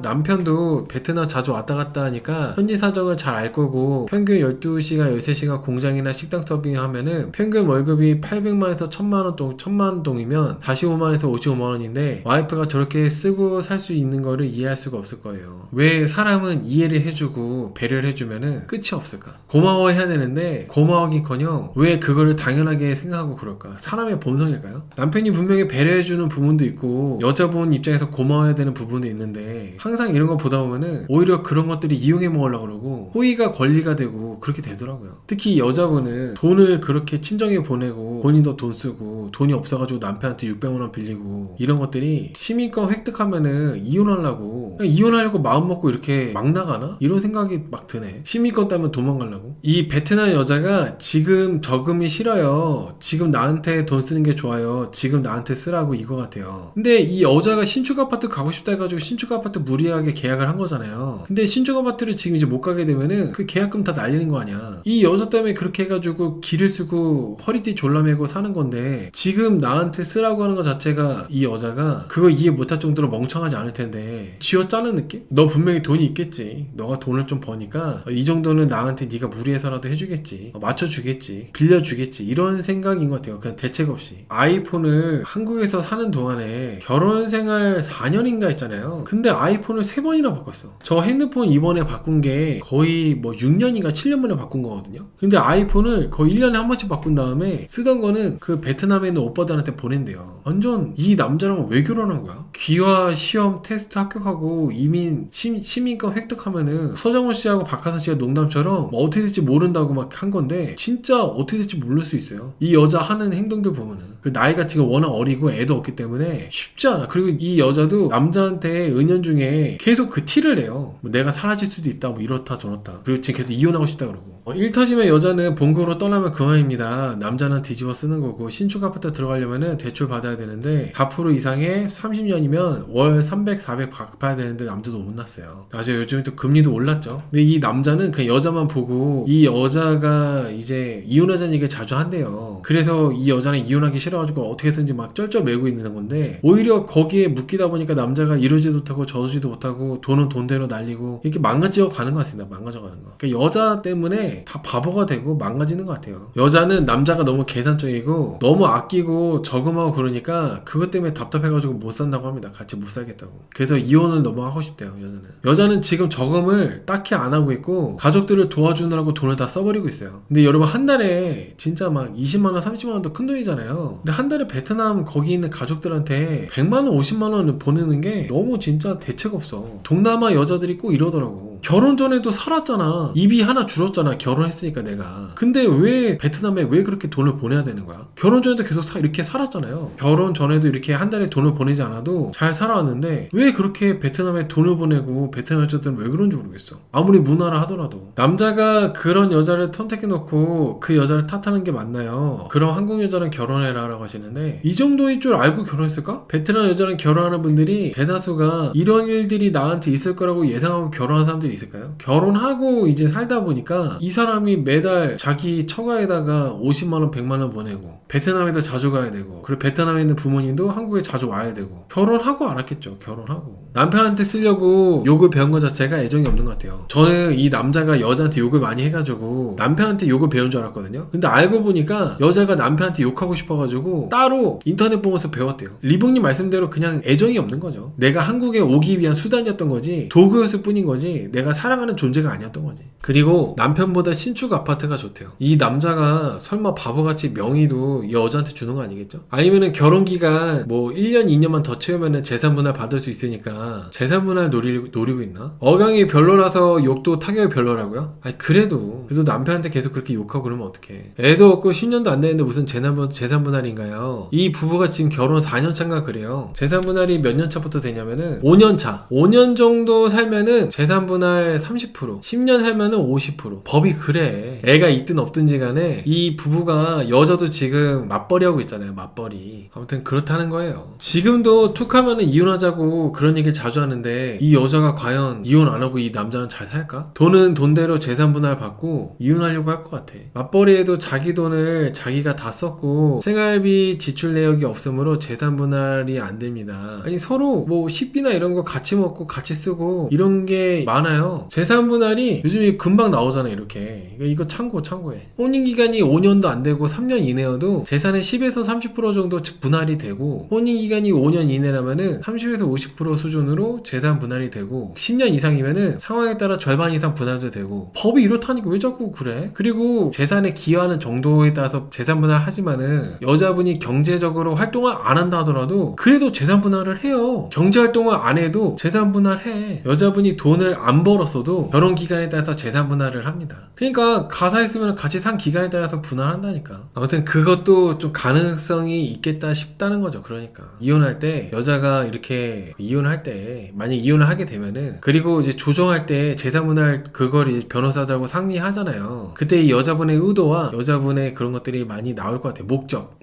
남편도 베트남 자주 왔다 갔다 하니까 현지 사정을 잘 알 거고 평균 12시간, 13시간 공장이나 식당 서빙하면은 평균 월급이 800만에서 1000만 동이면 45만에서 55만원인데 와이프가 저렇게 쓰고 살 수 있는 거를 이해할 수가 없을 거예요. 왜 사람은 이해를 해주고 배려를 해주면은 끝이 없을까? 고마워해야 되는데 고마워하긴커녕 왜 그거를 당연하게 생각하고 그럴까? 사람의 본성일까요? 남편이 분명히 배려해주는 부분도 있고 여자분 입장에서 고마워해야 되는 부분도 있는데 항상 이런 거 보다 보면은 오히려 그런 것들이 이용해 먹으려고 그러고 호의가 권리가 되고 그렇게 되더라고요. 특히 여자분은 돈을 그렇게 친정에 보내고 본인도 돈 쓰고 돈이 없어가지고 남편한테 600만원 빌리고 이런 것들이 시민권 획득하면은 이혼하려고 마음 먹고 이렇게 막 나가나? 이런 생각이 막 드네. 시민권 따면 도망가려고? 이 베트남 여자가 지금 저금이 싫어요. 지금 나한테 돈 쓰는 게 좋아요. 지금 나한테 쓰라고 이거 같아요. 근데 이 여자가 신축 아파트 가고 싶다 해가지고 신축 아파트 무리하게 계약을 한 거잖아요. 근데 신축 아파트를 지금 이제 못 가게 되면은 그 계약금 다 날리는 거 아니야. 이 여자 때문에 그렇게 해가지고 길을 쓰고 허리띠 졸라매고 사는 건데 지금 나한테 쓰라고 하는 것 자체가 이 여자가 그거 이해 못할 정도로 멍청하지 않을 텐데 쥐어 짜는 느낌? 너 분명히 돈이 있겠지. 너가 돈을 좀 버니까 이 정도는 나한테 네가 무리해서라도 해주겠지. 맞춰주겠지. 빌려주겠지. 이런 생각인 것 같아요. 그냥 대책 없이. 아이폰을 한국에서 사는 동안에 결혼생활 4년인가 했잖아요. 근데 아이폰을 3번이나 바꿨어. 저 핸드폰 이번에 바꾼 게 거의 뭐 6년인가 7년 만에 바꾼 거거든요. 근데 아이폰을 거의 1년에 한 번씩 바꾼 다음에 쓰던 거는 그 베트남에 있는 오빠들한테 보낸대요. 완전 이 남자랑 왜 결혼한 거야? 귀화 시험 테스트 합격하고 이민 시민권 획득하면은 서정훈 씨하고 박하선 씨가 농담처럼 뭐 어떻게 될지 모른다고 막 한 건데 진짜 어떻게 될지 모를 수 있어요. 이 여자 하는 행동들 보면은 그 나이가 지금 워낙 어리고 애도 없기 때문에 쉽지 않아. 그리고 이 여자도 남자한테 은연중에 계속 그 티를 내요. 뭐 내가 사라질 수도 있다 뭐 이렇다 저렇다. 그리고 지금 계속 이혼하고 싶다 그러고 일 터지면 여자는 본국으로 떠나면 그만입니다. 남자는 뒤집어 쓰는 거고 신축 아파트 들어가려면은 대출 받아야 되는데 4% 이상의 30년이면 월 300, 400 갚아야 되는데 남자도 못 났어요. 맞아요. 요즘 또 금리도 올랐죠. 근데 이 남자는 그냥 여자만 보고 이 여자가 이제 이혼하자는 얘기를 자주 한대요. 그래서 이 여자는 이혼하기 싫어가지고 어떻게든지 막 쩔쩔매고 있는 건데 오히려 거기에 묶이다 보니까 남자가 이러지도 못하고 저러지도 못하고 돈은 돈대로 날리고 이렇게 망가져 가는 것 같습니다. 망가져 가는 거. 그러니까 여자 때문에 다 바보가 되고 망가지는 것 같아요. 여자는 남자가 너무 계산적이고 너무 아끼고 저금하고 그러니까 그것 때문에 답답해가지고 못 산다고 합니다. 같이 못 살겠다고. 그래서 이혼을 너무 하고 싶대요. 여자는 지금 저금을 딱히 안 하고 있고 가족들을 도와주느라고 돈을 다 써버리고 있어요. 근데 여러분 한 달에 진짜 막 20만원 30만원도 큰 돈이잖아요. 근데 한 달에 베트남 거기 있는 가족들한테 100만원 50만원 보내는 게 너무 진짜 대책 없어. 동남아 여자들이 꼭 이러더라고. 결혼 전에도 살았잖아. 입이 하나 줄었잖아. 결혼했으니까 내가. 근데 왜 베트남에 왜 그렇게 돈을 보내야 되는 거야? 결혼 전에도 계속 이렇게 살았잖아요. 결혼 전에도 이렇게 한 달에 돈을 보내지 않아도 잘 살아왔는데 왜 그렇게 베트남에 돈을 보내고 베트남 여자들은 왜 그런지 모르겠어. 아무리 문화라 하더라도 남자가 그런 여자를 선택해놓고 그 여자를 탓하는 게 맞나요? 그럼 한국 여자랑 결혼해라 라고 하시는데 이 정도일 줄 알고 결혼했을까? 베트남 여자랑 결혼하는 분들이 대다수가 이런 일들이 나한테 있을 거라고 예상하고 결혼한 사람들이 있을까요? 결혼하고 이제 살다 보니까 이 사람이 매달 자기 처가에다가 50만원 100만원 보내고 베트남에도 자주 가야 되고 그리고 베트남에 있는 부모님도 한국에 자주 와야 되고 결혼하고 알았겠죠. 결혼하고 남편한테 쓰려고 욕을 배운 것 자체가 애정이 없는 것 같아요. 저는 이 남자가 여자한테 욕을 많이 해가지고 남편한테 욕을 배운 줄 알았거든요. 근데 알고 보니까 여자가 남편한테 욕하고 싶어가지고 따로 인터넷 보면서 배웠대요. 리봉님 말씀대로 그냥 애정이 없는 거죠. 내가 한국에 오기 위한 수단이었던 거지 도구였을 뿐인 거지 내가 사랑하는 존재가 아니었던 거지. 그리고 남편보다 신축 아파트가 좋대요. 이 남자가 설마 바보같이 명의도 이 여자한테 주는 거 아니겠죠? 아니면은 결혼기간 뭐 1년 2년만 더 채우면은 재산분할 받을 수 있으니까 재산분할 노리고 있나? 어강이 별로라서 욕도 타격이 별로라고요? 아니 그래도 남편한테 계속 그렇게 욕하고 그러면 어떡해. 애도 없고 10년도 안 됐는데 무슨 재산분할인가요? 이 부부가 지금 결혼 4년 차인가 그래요. 재산분할이 몇 년 차부터 되냐면은 5년 차. 5년 정도 살면은 재산분할 30%, 10년 살면은 50%. 법이 그래. 애가 있든 없든지 간에 이 부부가 여자도 지금 맞벌이 하고 있잖아요. 맞벌이. 아무튼 그렇다는 거예요. 지금도 툭 하면은 이혼하자고 그런 얘기를 자주 하는데 이 여자가 과연 이혼 안 하고 이 남자는 잘 살까? 돈은 돈대로 재산분할 받고 이혼하려고 할 것 같아. 맞벌이에도 자기 돈을 자기가 다 썼고 생활비 지출 내역이 없으므로 재산분할이 안 됩니다. 아니 서로 뭐 식비나 이런 거 같이 먹고 같이 쓰고 이런 게 많아요. 재산분할이 요즘에 금방 나오잖아 이렇게. 이거 참고해. 혼인기간이 5년도 안 되고 3년 이내여도 재산의 10에서 30% 정도 분할이 되고 혼인기간이 5년 이내라면은 30에서 50% 수준으로 재산 분할이 되고 10년 이상이면은 상황에 따라 절반 이상 분할도 되고 법이 이렇다니까 왜 자꾸 그래? 그리고 재산에 기여하는 정도에 따라서 재산 분할 하지만은 여자분이 경제적으로 활동을 안 한다 하더라도 그래도 재산 분할을 해요. 경제활동을 안 해도 재산 분할해. 여자분이 돈을 안 벌었어도 결혼 기간에 따라서 재산 분할을 합니다. 그러니까 가사 있으면 같이 산 기간에 따라서 분할한다니까. 아무튼 그것도 좀 가능성이 있겠다 싶다는 거죠. 그러니까 이혼할 때 여자가 이렇게 이혼할 때 만약 이혼을 하게 되면은 그리고 이제 조정할 때 재산 분할 그걸 이제 변호사들하고 상의하잖아요. 그때 이 여자분의 의도와 여자분의 그런 것들이 많이 나올 것 같아요.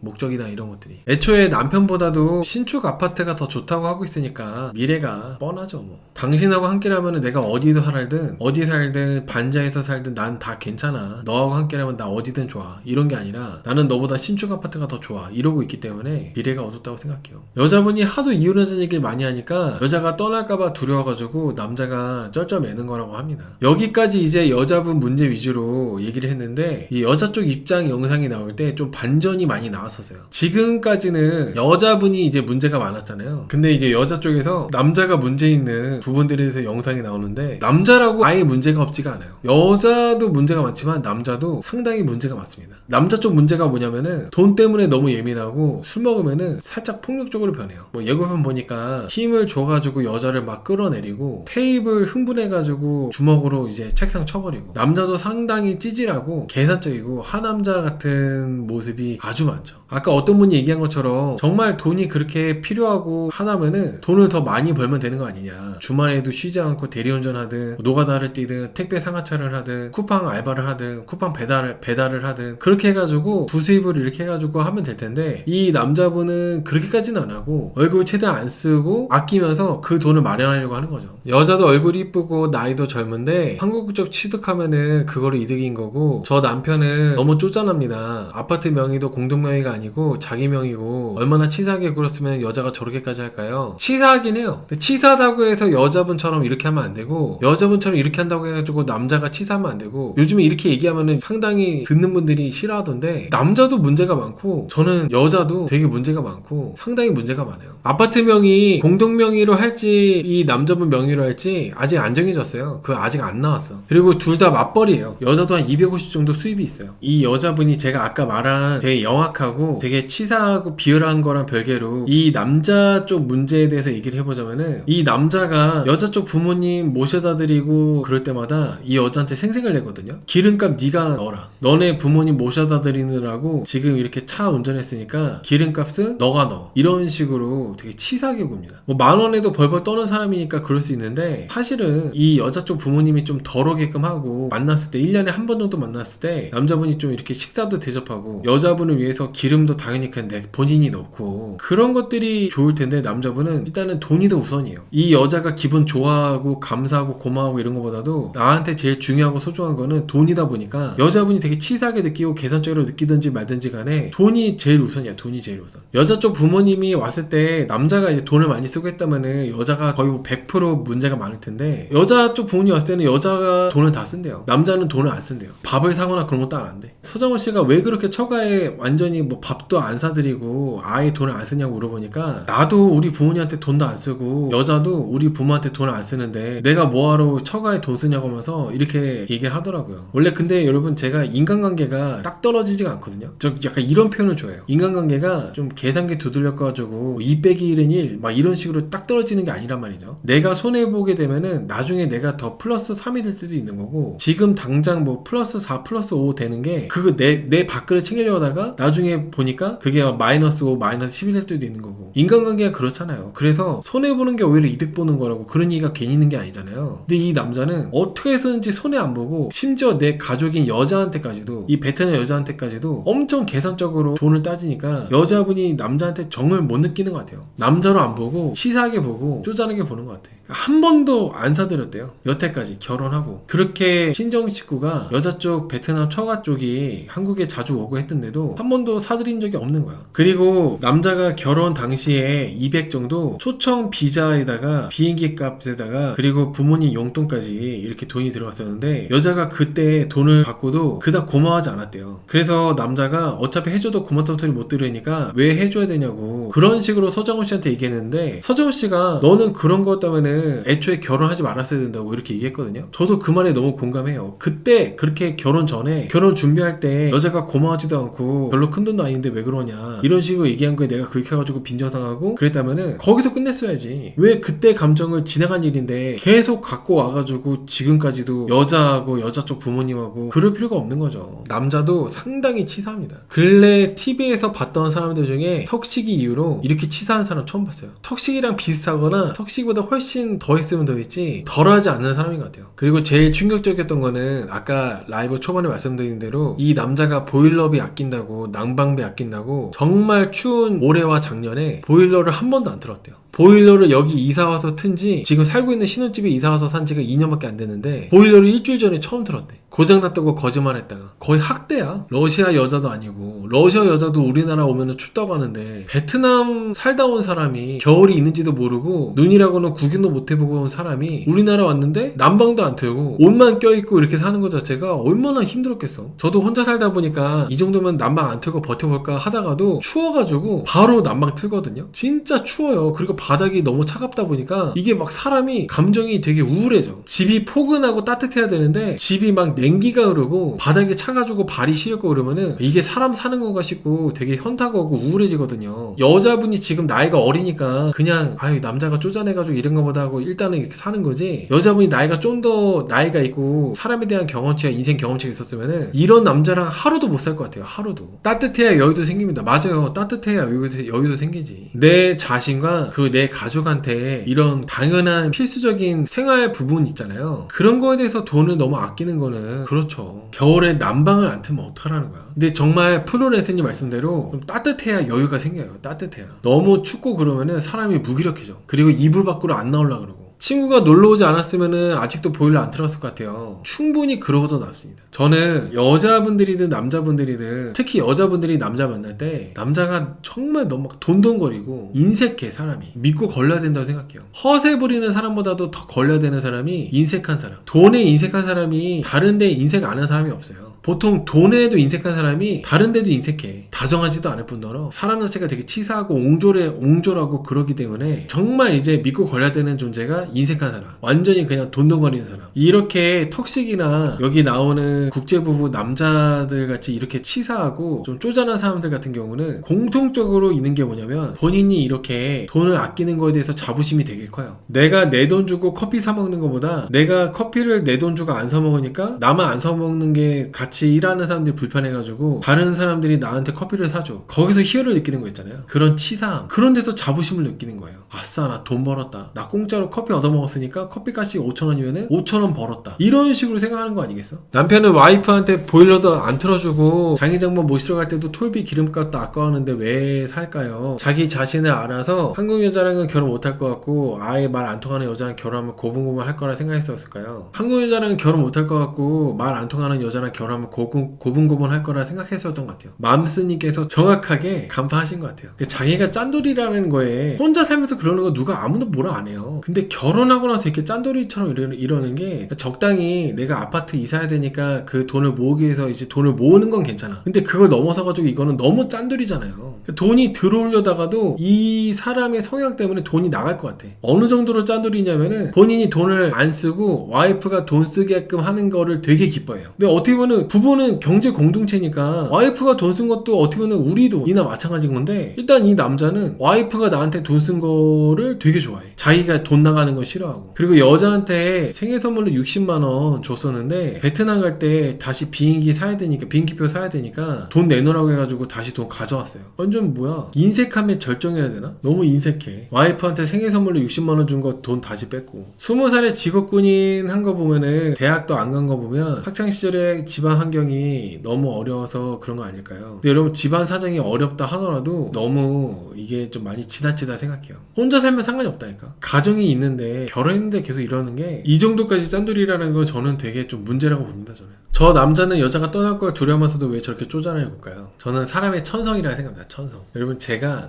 목적이나 이런 것들이. 애초에 남편보다도 신축 아파트가 더 좋다고 하고 있으니까 미래가 뻔하죠. 뭐 당신하고 함께라면 내가 어디서 살든 반지하에서 살든 난 다 괜찮아. 너하고 함께라면 나 어디든 좋아. 이런 게 아니라 나는 너보다 신축 아파트가 더 좋아. 이러고 있기 때문에 미래가 어둡다고 생각해요. 여자분이 하도 이혼하자는 얘기를 많이 하니까 여자가 떠날까봐 두려워가지고 남자가 쩔쩔매는 거라고 합니다. 여기까지 이제 여자분 문제 위주로 얘기를 했는데 이 여자 쪽 입장 영상이 나올 때 좀 반전이 많이 나왔었어요. 지금까지는 여자분이 이제 문제가 많았잖아요. 근데 이제 여자 쪽에서 남자가 문제 있는 부분들에 대해서 영상이 나오는데 남자라고 아예 문제가 없지가 않아요. 여자도 문제가 많지만 남자도 상당히 문제가 많습니다. 남자 쪽 문제가 뭐냐면은 돈 때문에 너무 예민하고 술 먹으면은 살짝 폭력적으로 변해요. 뭐 예고편 보니까 힘을 줘가지고 여자를 막 끌어내리고 테이블 흥분해가지고 주먹으로 이제 책상 쳐버리고, 남자도 상당히 찌질하고 계산적이고 하남자 같은 모습이 아주 많죠. 아까 어떤 분이 얘기한 것처럼 정말 돈이 그렇게 필요하고 하나면은 돈을 더 많이 벌면 되는 거 아니냐. 주말에도 쉬지 않고 대리운전 하든 노가다를 뛰든 택배 상하차를 하든 쿠팡 알바를 하든 쿠팡 배달을 하든 그렇게 해가지고 부수입을 이렇게 해가지고 하면 될 텐데, 이 남자분은 그렇게까지는 안 하고 얼굴 최대한 안 쓰고 아끼면서 그 돈을 마련하려고 하는 거죠. 여자도 얼굴이 이쁘고 나이도 젊은데 한국 국적 취득하면은 그거를 이득인 거고, 저 남편은 너무 쪼잔합니다. 아파트 명의도 공동 명의가 아니고 자기 명의고, 얼마나 치사하게 굴었으면 여자가 저렇게까지 할까요? 치사하긴 해요. 근데 치사하다고 해서 여자분처럼 이렇게 하면 안 되고, 여자분처럼 이렇게 한다고 해가지고 남자가 치사하면 안 되고, 요즘에 이렇게 얘기하면은 상당히 듣는 분들이 싫어하던데, 남자도 문제가 많고 저는 여자도 되게 문제가 많고 상당히 문제가 많아요. 아파트 명의 공동 명의로 할지 이 남자분 명의로 할지 아직 안 정해졌어요. 그거 아직 안 나왔어. 그리고 둘 다 맞벌이에요. 여자도 한 250 정도 수입이 있어요. 이 여자분이 제가 아까 말한 되게 영악하고 되게 치사하고 비열한 거랑 별개로 이 남자 쪽 문제에 대해서 얘기를 해보자면은, 이 남자가 여자 쪽 부모님 모셔다 드리고 그럴 때마다 이 여자한테 생색을 내거든요. 기름값 네가 넣어라. 너네 부모님 모셔다 드리느라고 지금 이렇게 차 운전했으니까 기름값은 너가 넣어. 이런 식으로 되게 치사하게 굽니다. 뭐 10,000원에도 벌벌 떠는 사람이니까 그럴 수 있는데, 사실은 이 여자 쪽 부모님이 좀 덜어게끔 하고, 만났을 때 1년에 한 번 정도 만났을 때 남자분이 좀 이렇게 식사도 대접하고 여자분을 위해서 기름도 당연히 그냥 본인이 넣고, 그런 것들이 좋을 텐데 남자분은 일단은 돈이 더 우선이에요. 이 여자가 기분 좋아하고 감사하고 고마워하고 이런 것보다도 나한테 제일 중요하고 소중한 거는 돈이다 보니까 여자분이 되게 치사하게 느끼고 계산적으로 느끼든지 말든지 간에 돈이 제일 우선이야. 돈이 제일 우선. 여자 쪽 부모님이 왔을 때 남자가 이제 돈을 많이 쓰고 했다면은 여자가 거의 뭐 100% 문제가 많을 텐데, 여자 쪽 부모님 왔을 때는 여자가 돈을 다 쓴대요. 남자는 돈을 안 쓴대요. 밥을 사거나 그런 것도 안 돼. 서정훈 씨가 왜 그렇게 처가에 완전히 뭐 밥도 안 사드리고 아예 돈을 안 쓰냐고 물어보니까, 나도 우리 부모님한테 돈도 안 쓰고 여자도 우리 부모한테 돈을 안 쓰는데 내가 뭐하러 처가에 돈 쓰냐고 하면서 이렇게 얘기를 하더라고요. 원래 근데 여러분, 제가 인간관계가 딱 떨어지지가 않거든요. 저 약간 이런 표현을 좋아해요. 인간관계가 좀 계산기 두들려가지고 2 빼기 1은 1 막 이런 식으로 딱 떨어지는 게 아니란 말이죠. 내가 손해보게 되면은 나중에 내가 더 플러스 3이 될 수도 있는 거고, 지금 당장 뭐 플러스 4 플러스 5 되는 게 그거 내 밥그릇 챙기려고 하다가 나중에 보니까 그게 마이너스 5 마이너스 10이 될 수도 있는 거고, 인간관계가 그렇잖아요. 그래서 손해보는 게 오히려 이득 보는 거라고, 그런 얘기가 괜히 있는 게 아니잖아요. 근데 이 남자는 어떻게 해서든지 손해 안 보고, 심지어 내 가족인 여자한테까지도, 이 베트남 여자한테까지도 엄청 계산적으로 돈을 따지니까 여자분이 남자한테 정을 못 느끼는 것 같아요. 남자로 안 보고 치사하게 보고 쪼잔하게 보는 것 같아. 한 번도 안 사드렸대요. 여태까지 결혼하고. 그렇게 친정 식구가 여자 쪽 베트남 처가 쪽이 한국에 자주 오고 했던데도 한 번도 사드린 적이 없는 거야. 그리고 남자가 결혼 당시에 200 정도 초청 비자에다가 비행기 값에다가 그리고 부모님 용돈까지 이렇게 돈이 들어갔었는데, 여자가 그때 돈을 받고도 그닥 고마워하지 않았대요. 그래서 남자가 어차피 해줘도 고맙다는 소리 못 들으니까 왜 해줘야 되냐고 그런 식으로 서정훈 씨한테 얘기했는데, 서정훈 씨가 너는 그런 거 때문에 애초에 결혼하지 말았어야 된다고 이렇게 얘기했거든요. 저도 그 말에 너무 공감해요. 그때 그렇게 결혼 전에, 결혼 준비할 때 여자가 고마워하지도 않고 별로 큰 돈도 아닌데 왜 그러냐 이런 식으로 얘기한 거에 내가 그렇게 해가지고 빈정상하고 그랬다면은 거기서 끝냈어야지. 왜 그때 감정을 지나간 일인데 계속 갖고 와가지고 지금까지도 여자하고 여자 쪽 부모님하고 그럴 필요가 없는 거죠. 남자도 상당히 치사합니다. 근래 TV에서 봤던 사람들 중에 턱시기 이후로 이렇게 치사한 사람 처음 봤어요. 턱시기랑 비슷하거나 턱시기보다 훨씬 더 했으면 더 했지 덜하지 않는 사람인 것 같아요. 그리고 제일 충격적이었던 거는 아까 라이브 초반에 말씀드린 대로 이 남자가 보일러비 아낀다고, 난방비 아낀다고 정말 추운 올해와 작년에 보일러를 한 번도 안 틀었대요. 보일러를 여기 이사와서 튼지, 지금 살고 있는 신혼집에 이사와서 산 지가 2년밖에 안 됐는데 보일러를 일주일 전에 처음 틀었대. 고장났다고 거짓말했다가 거의 학대야. 러시아 여자도 아니고 러시아 여자도 우리나라 오면은 춥다고 하는데 베트남 살다 온 사람이 겨울이 있는지도 모르고 눈이라고는 구경도 못 해보고 온 사람이 우리나라 왔는데 난방도 안 틀고 옷만 껴입고 이렇게 사는 것 자체가 얼마나 힘들었겠어. 저도 혼자 살다 보니까 이 정도면 난방 안 틀고 버텨볼까 하다가도 추워가지고 바로 난방 틀거든요. 진짜 추워요. 그리고 바닥이 너무 차갑다 보니까 이게 막 사람이 감정이 되게 우울해져. 집이 포근하고 따뜻해야 되는데 집이 막 냉기가 흐르고 바닥이 차가지고 발이 시렵고 그러면은 이게 사람 사는 건가 싶고 되게 현타가 오고 우울해지거든요. 여자분이 지금 나이가 어리니까 그냥 아유 남자가 쪼잔해가지고 이런 거보다 하고 일단은 이렇게 사는 거지, 여자분이 나이가 좀 더 나이가 있고 사람에 대한 경험치가 인생 경험치가 있었으면은 이런 남자랑 하루도 못 살 것 같아요. 하루도. 따뜻해야 여유도 생깁니다. 맞아요. 따뜻해야 여유도 생기지. 내 자신과 그리고 내 가족한테 이런 당연한 필수적인 생활 부분 있잖아요. 그런 거에 대해서 돈을 너무 아끼는 거는 그렇죠. 겨울에 난방을 안 틀면 어떡하라는 거야. 근데 정말 플로렌스님 말씀대로 좀 따뜻해야 여유가 생겨요. 따뜻해야. 너무 춥고 그러면은 사람이 무기력해져. 그리고 이불 밖으로 안 나오려고 그러고. 친구가 놀러 오지 않았으면은 아직도 보일러 안 틀었을 것 같아요. 충분히 그러고도 낫습니다. 저는 여자분들이든 남자분들이든 특히 여자분들이 남자 만날 때 남자가 정말 너무 막 돈돈거리고 인색해 사람이. 믿고 걸려야 된다고 생각해요. 허세 부리는 사람보다도 더 걸려야 되는 사람이 인색한 사람. 돈에 인색한 사람이 다른 데 인색 안 한 사람이 없어요. 보통 돈에도 인색한 사람이 다른 데도 인색해. 다정하지도 않을 뿐더러 사람 자체가 되게 치사하고 옹졸하고 그러기 때문에 정말 이제 믿고 걸려야 되는 존재가 인색한 사람. 완전히 그냥 돈돈거리는 사람. 이렇게 턱식이나 여기 나오는 국제부부 남자들 같이 이렇게 치사하고 좀 쪼잔한 사람들 같은 경우는 공통적으로 있는 게 뭐냐면 본인이 이렇게 돈을 아끼는 거에 대해서 자부심이 되게 커요. 내가 내 돈 주고 커피 사 먹는 것보다 내가 커피를 내 돈 주고 안 사 먹으니까 나만 안 사 먹는 게 같이 일하는 사람들이 불편해가지고 다른 사람들이 나한테 커피를 사줘. 거기서 희열을 느끼는 거 있잖아요. 그런 치사함. 그런 데서 자부심을 느끼는 거예요. 아싸 나 돈 벌었다. 나 공짜로 커피 얻어먹었으니까 커피값이 5,000원이면은 5,000원 벌었다. 이런 식으로 생각하는 거 아니겠어? 남편은 와이프한테 보일러도 안 틀어주고 장인장모 모시러 갈 때도 톨비 기름값도 아까워하는데 왜 살까요? 자기 자신을 알아서 한국 여자랑은 결혼 못할 것 같고 아예 말 안 통하는 여자랑 결혼하면 고분고분 할 거라 생각했었을까요? 한국 여자랑은 결혼 못할 것 같고 말 안 통하는 여자랑 결혼하면 고분고분 할 거라 생각했었던 것 같아요. 맘스님께서 정확하게 간파하신 것 같아요. 자기가 짠돌이라는 거에 혼자 살면서 그러는 거 누가 아무도 뭐라 안 해요. 근데 결혼하고 나서 이렇게 짠돌이처럼 이러는 게 적당히 내가 아파트 이사해야 되니까 그 돈을 모으기 위해서 이제 돈을 모으는 건 괜찮아. 근데 그걸 넘어서가지고 이거는 너무 짠돌이잖아요. 돈이 들어오려다가도 이 사람의 성향 때문에 돈이 나갈 것 같아. 어느 정도로 짠돌이냐면은 본인이 돈을 안 쓰고 와이프가 돈 쓰게끔 하는 거를 되게 기뻐해요. 근데 어떻게 보면 부부는 경제 공동체니까 와이프가 돈 쓴 것도 어떻게 보면 우리 돈이나 마찬가지인 건데 일단 이 남자는 와이프가 나한테 돈 쓴 거를 되게 좋아해. 자기가 돈 나가는 거 싫어하고. 그리고 여자한테 생일 선물로 60만 원 줬었는데 베트남 갈 때 다시 비행기표 사야 되니까 돈 내놓으라고 해가지고 다시 돈 가져왔어요. 완전 뭐야 인색함의 절정이라 해야 되나? 너무 인색해. 와이프한테 생일 선물로 60만 원 준 거 돈 다시 뺐고 20살에 직업군인 한 거 보면은 대학도 안 간 거 보면 학창시절에 집안 환경이 너무 어려워서 그런 거 아닐까요? 근데 여러분 집안 사정이 어렵다 하더라도 너무 이게 좀 많이 지나치다 생각해요. 혼자 살면 상관이 없다니까. 가정이 있는데 결혼했는데 계속 이러는 게 이 정도까지 짠돌이라는 건 저는 되게 좀 문제라고 봅니다. 저 남자는 여자가 떠날 걸 두려우면서도 왜 저렇게 쪼잔해 볼까요? 저는 사람의 천성이라고 생각합니다. 천성. 여러분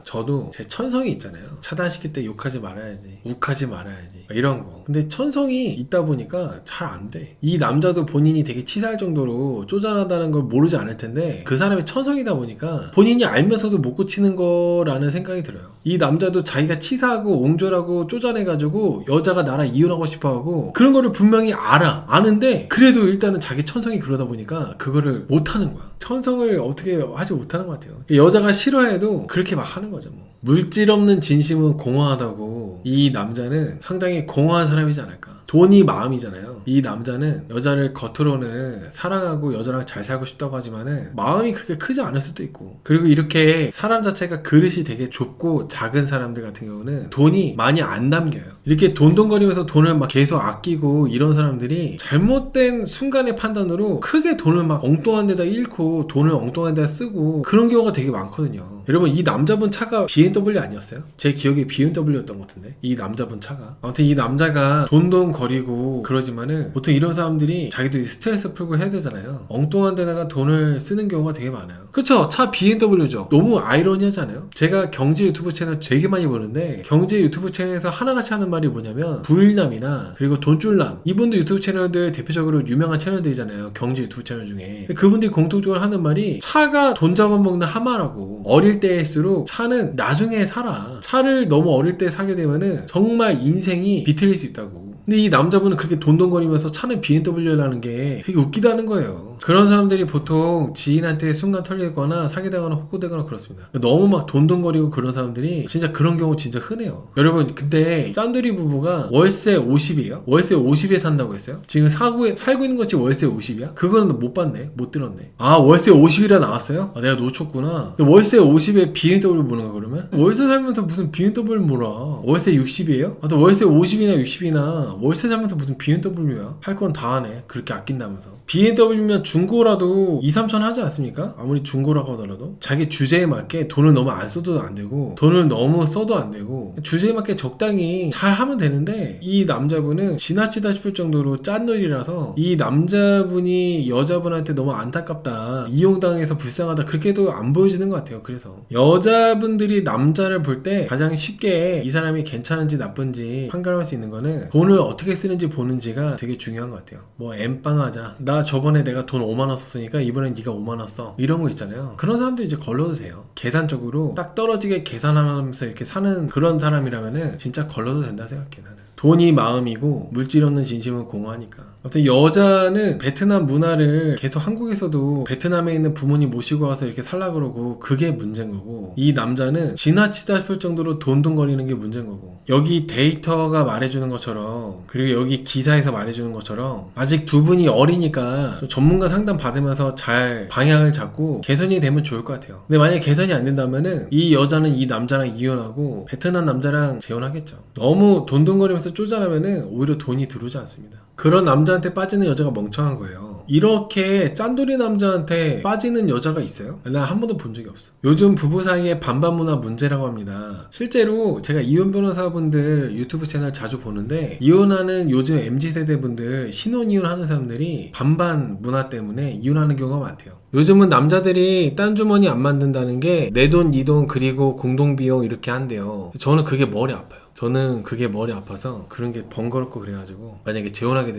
저도 제 천성이 있잖아요. 차단시킬 때 욕하지 말아야지, 욱하지 말아야지 이런 거. 근데 천성이 있다 보니까 잘 안 돼. 이 남자도 본인이 되게 치사할 정도로 쪼잔하다는 걸 모르지 않을 텐데 그 사람의 천성이다 보니까 본인이 알면서도 못 고치는 거라는 생각이 들어요. 이 남자도 자기가 치사하고 옹졸하고 쪼잔해가지고 여자가 나랑 이혼하고 싶어하고 그런 거를 분명히 아는데 그래도 일단은 자기 천성이 그러다 보니까 그거를 못하는 거야. 천성을 어떻게 하지 못하는 것 같아요. 여자가 싫어해도 그렇게 막 하는 거죠. 뭐. 물질 없는 진심은 공허하다고. 이 남자는 상당히 공허한 사람이지 않을까. 돈이 마음이잖아요. 이 남자는 여자를 겉으로는 사랑하고 여자랑 잘 살고 싶다고 하지만은 마음이 그렇게 크지 않을 수도 있고. 그리고 이렇게 사람 자체가 그릇이 되게 좁고 작은 사람들 같은 경우는 돈이 많이 안 담겨요. 이렇게 돈돈거리면서 돈을 막 계속 아끼고 이런 사람들이 잘못된 순간의 판단으로 크게 돈을 막 엉뚱한 데다 잃고 돈을 엉뚱한 데다 쓰고 그런 경우가 되게 많거든요. 여러분 이 남자분 차가 BMW 아니었어요? 제 기억에 BMW였던 것 같은데 이 남자분 차가 아무튼 이 남자가 돈돈거리고 그러지만은 보통 이런 사람들이 자기도 스트레스 풀고 해야 되잖아요. 엉뚱한 데다가 돈을 쓰는 경우가 되게 많아요. 그쵸? 차 BMW죠. 너무 아이러니하잖아요. 제가 경제 유튜브 채널 되게 많이 보는데 경제 유튜브 채널에서 하나같이 하는 말이 뭐냐면 부일남이나 그리고 돈줄남 이분도 유튜브 채널들 대표적으로 유명한 채널들이잖아요. 경제 유튜브 채널 중에 그분들이 공통적으로 하는 말이 차가 돈 잡아먹는 하마라고. 어릴 때일수록 차는 나중에 사라. 차를 너무 어릴 때 사게 되면은 정말 인생이 비틀릴 수 있다고. 근데 이 남자분은 그렇게 돈돈거리면서 차는 BMW라는 게 되게 웃기다는 거예요. 그런 사람들이 보통 지인한테 순간 털리거나 사기당하거나 호구되거나 그렇습니다. 너무 막 돈돈거리고 그런 사람들이 진짜 그런 경우 진짜 흔해요. 여러분 근데 짠돌이 부부가 월세 50이에요? 월세 50에 산다고 했어요? 지금 살고 있는 것이 월세 50이야? 그거는 못 봤네. 못 들었네. 아 월세 50이라 나왔어요? 아, 내가 놓쳤구나. 월세 50에 BMW 보는 거 그러면? 월세 살면서 무슨 BMW 몰아. 월세 60이에요? 아, 또 월세 50이나 60이나 월세 살면서 무슨 BMW야? 할 건 다 하네. 그렇게 아낀다면서. BMW면 중고라도 2, 3천 하지 않습니까? 아무리 중고라고 하더라도 자기 주제에 맞게 돈을 너무 안 써도 안 되고 돈을 너무 써도 안 되고 주제에 맞게 적당히 잘 하면 되는데 이 남자분은 지나치다 싶을 정도로 짠놀이라서 이 남자분이 여자분한테 너무 안타깝다 이용당해서 불쌍하다 그렇게도 안 보여지는 것 같아요. 그래서 여자분들이 남자를 볼 때 가장 쉽게 이 사람이 괜찮은지 나쁜지 판가름할 수 있는 거는 돈을 어떻게 쓰는지 보는지가 되게 중요한 것 같아요. 뭐 엠빵 하자. 나 저번에 내가 돈 5만원 썼으니까 이번엔 네가 5만원 써. 이런 거 있잖아요. 그런 사람들 이제 걸러도 돼요. 계산적으로 딱 떨어지게 계산하면서 이렇게 사는 그런 사람이라면은 진짜 걸러도 된다 생각해 나는. 돈이 마음이고 물질 없는 진심은 공허하니까. 아무튼 여자는 베트남 문화를 계속 한국에서도 베트남에 있는 부모님 모시고 와서 이렇게 살라 그러고 그게 문제인 거고 이 남자는 지나치다 싶을 정도로 돈돈거리는 게 문제인 거고 여기 데이터가 말해주는 것처럼 그리고 여기 기사에서 말해주는 것처럼 아직 두 분이 어리니까 좀 전문가 상담 받으면서 잘 방향을 잡고 개선이 되면 좋을 것 같아요. 근데 만약에 개선이 안 된다면은 이 여자는 이 남자랑 이혼하고 베트남 남자랑 재혼하겠죠. 너무 돈돈거리면서 쪼잔하면은 오히려 돈이 들어오지 않습니다. 그런 남자한테 빠지는 여자가 멍청한 거예요. 이렇게 짠돌이 남자한테 빠지는 여자가 있어요? 난 한 번도 본 적이 없어. 요즘 부부 사이에 반반 문화 문제라고 합니다. 실제로 제가 이혼 변호사분들 유튜브 채널 자주 보는데 이혼하는 요즘 MZ세대 분들 신혼 이혼하는 사람들이 반반 문화 때문에 이혼하는 경우가 많대요. 요즘은 남자들이 딴 주머니 안 만든다는 게 내 돈, 네 돈, 그리고 공동비용 이렇게 한대요. 저는 그게 머리 아파요. 저는 그게 머리 아파서 그런 게 번거롭고 그래가지고 만약에 재혼하게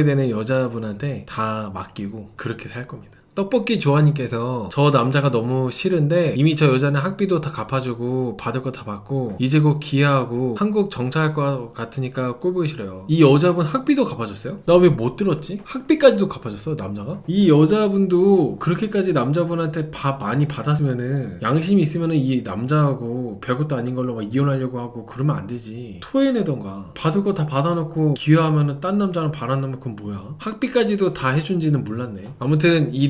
되는 여자분한테 다 맡기고 그렇게 살 겁니다. 떡볶이 조아님께서 저 남자가 너무 싫은데 이미 저 여자는 학비도 다 갚아주고 받을 거 다 받고 이제 곧 기아하고 한국 정착할 것 같으니까 꼴보기 싫어요. 이 여자분 학비도 갚아줬어요? 나 왜 못 들었지? 학비까지도 갚아줬어 남자가? 이 여자분도 그렇게까지 남자분한테 밥 많이 받았으면은 양심이 있으면은 이 남자하고 별것도 아닌 걸로 막 이혼하려고 하고 그러면 안 되지. 토해내던가. 받을 거 다 받아놓고 기아하면은 딴 남자랑 바람나면 그건 뭐야? 학비까지도 다 해준지는 몰랐네. 아무튼 이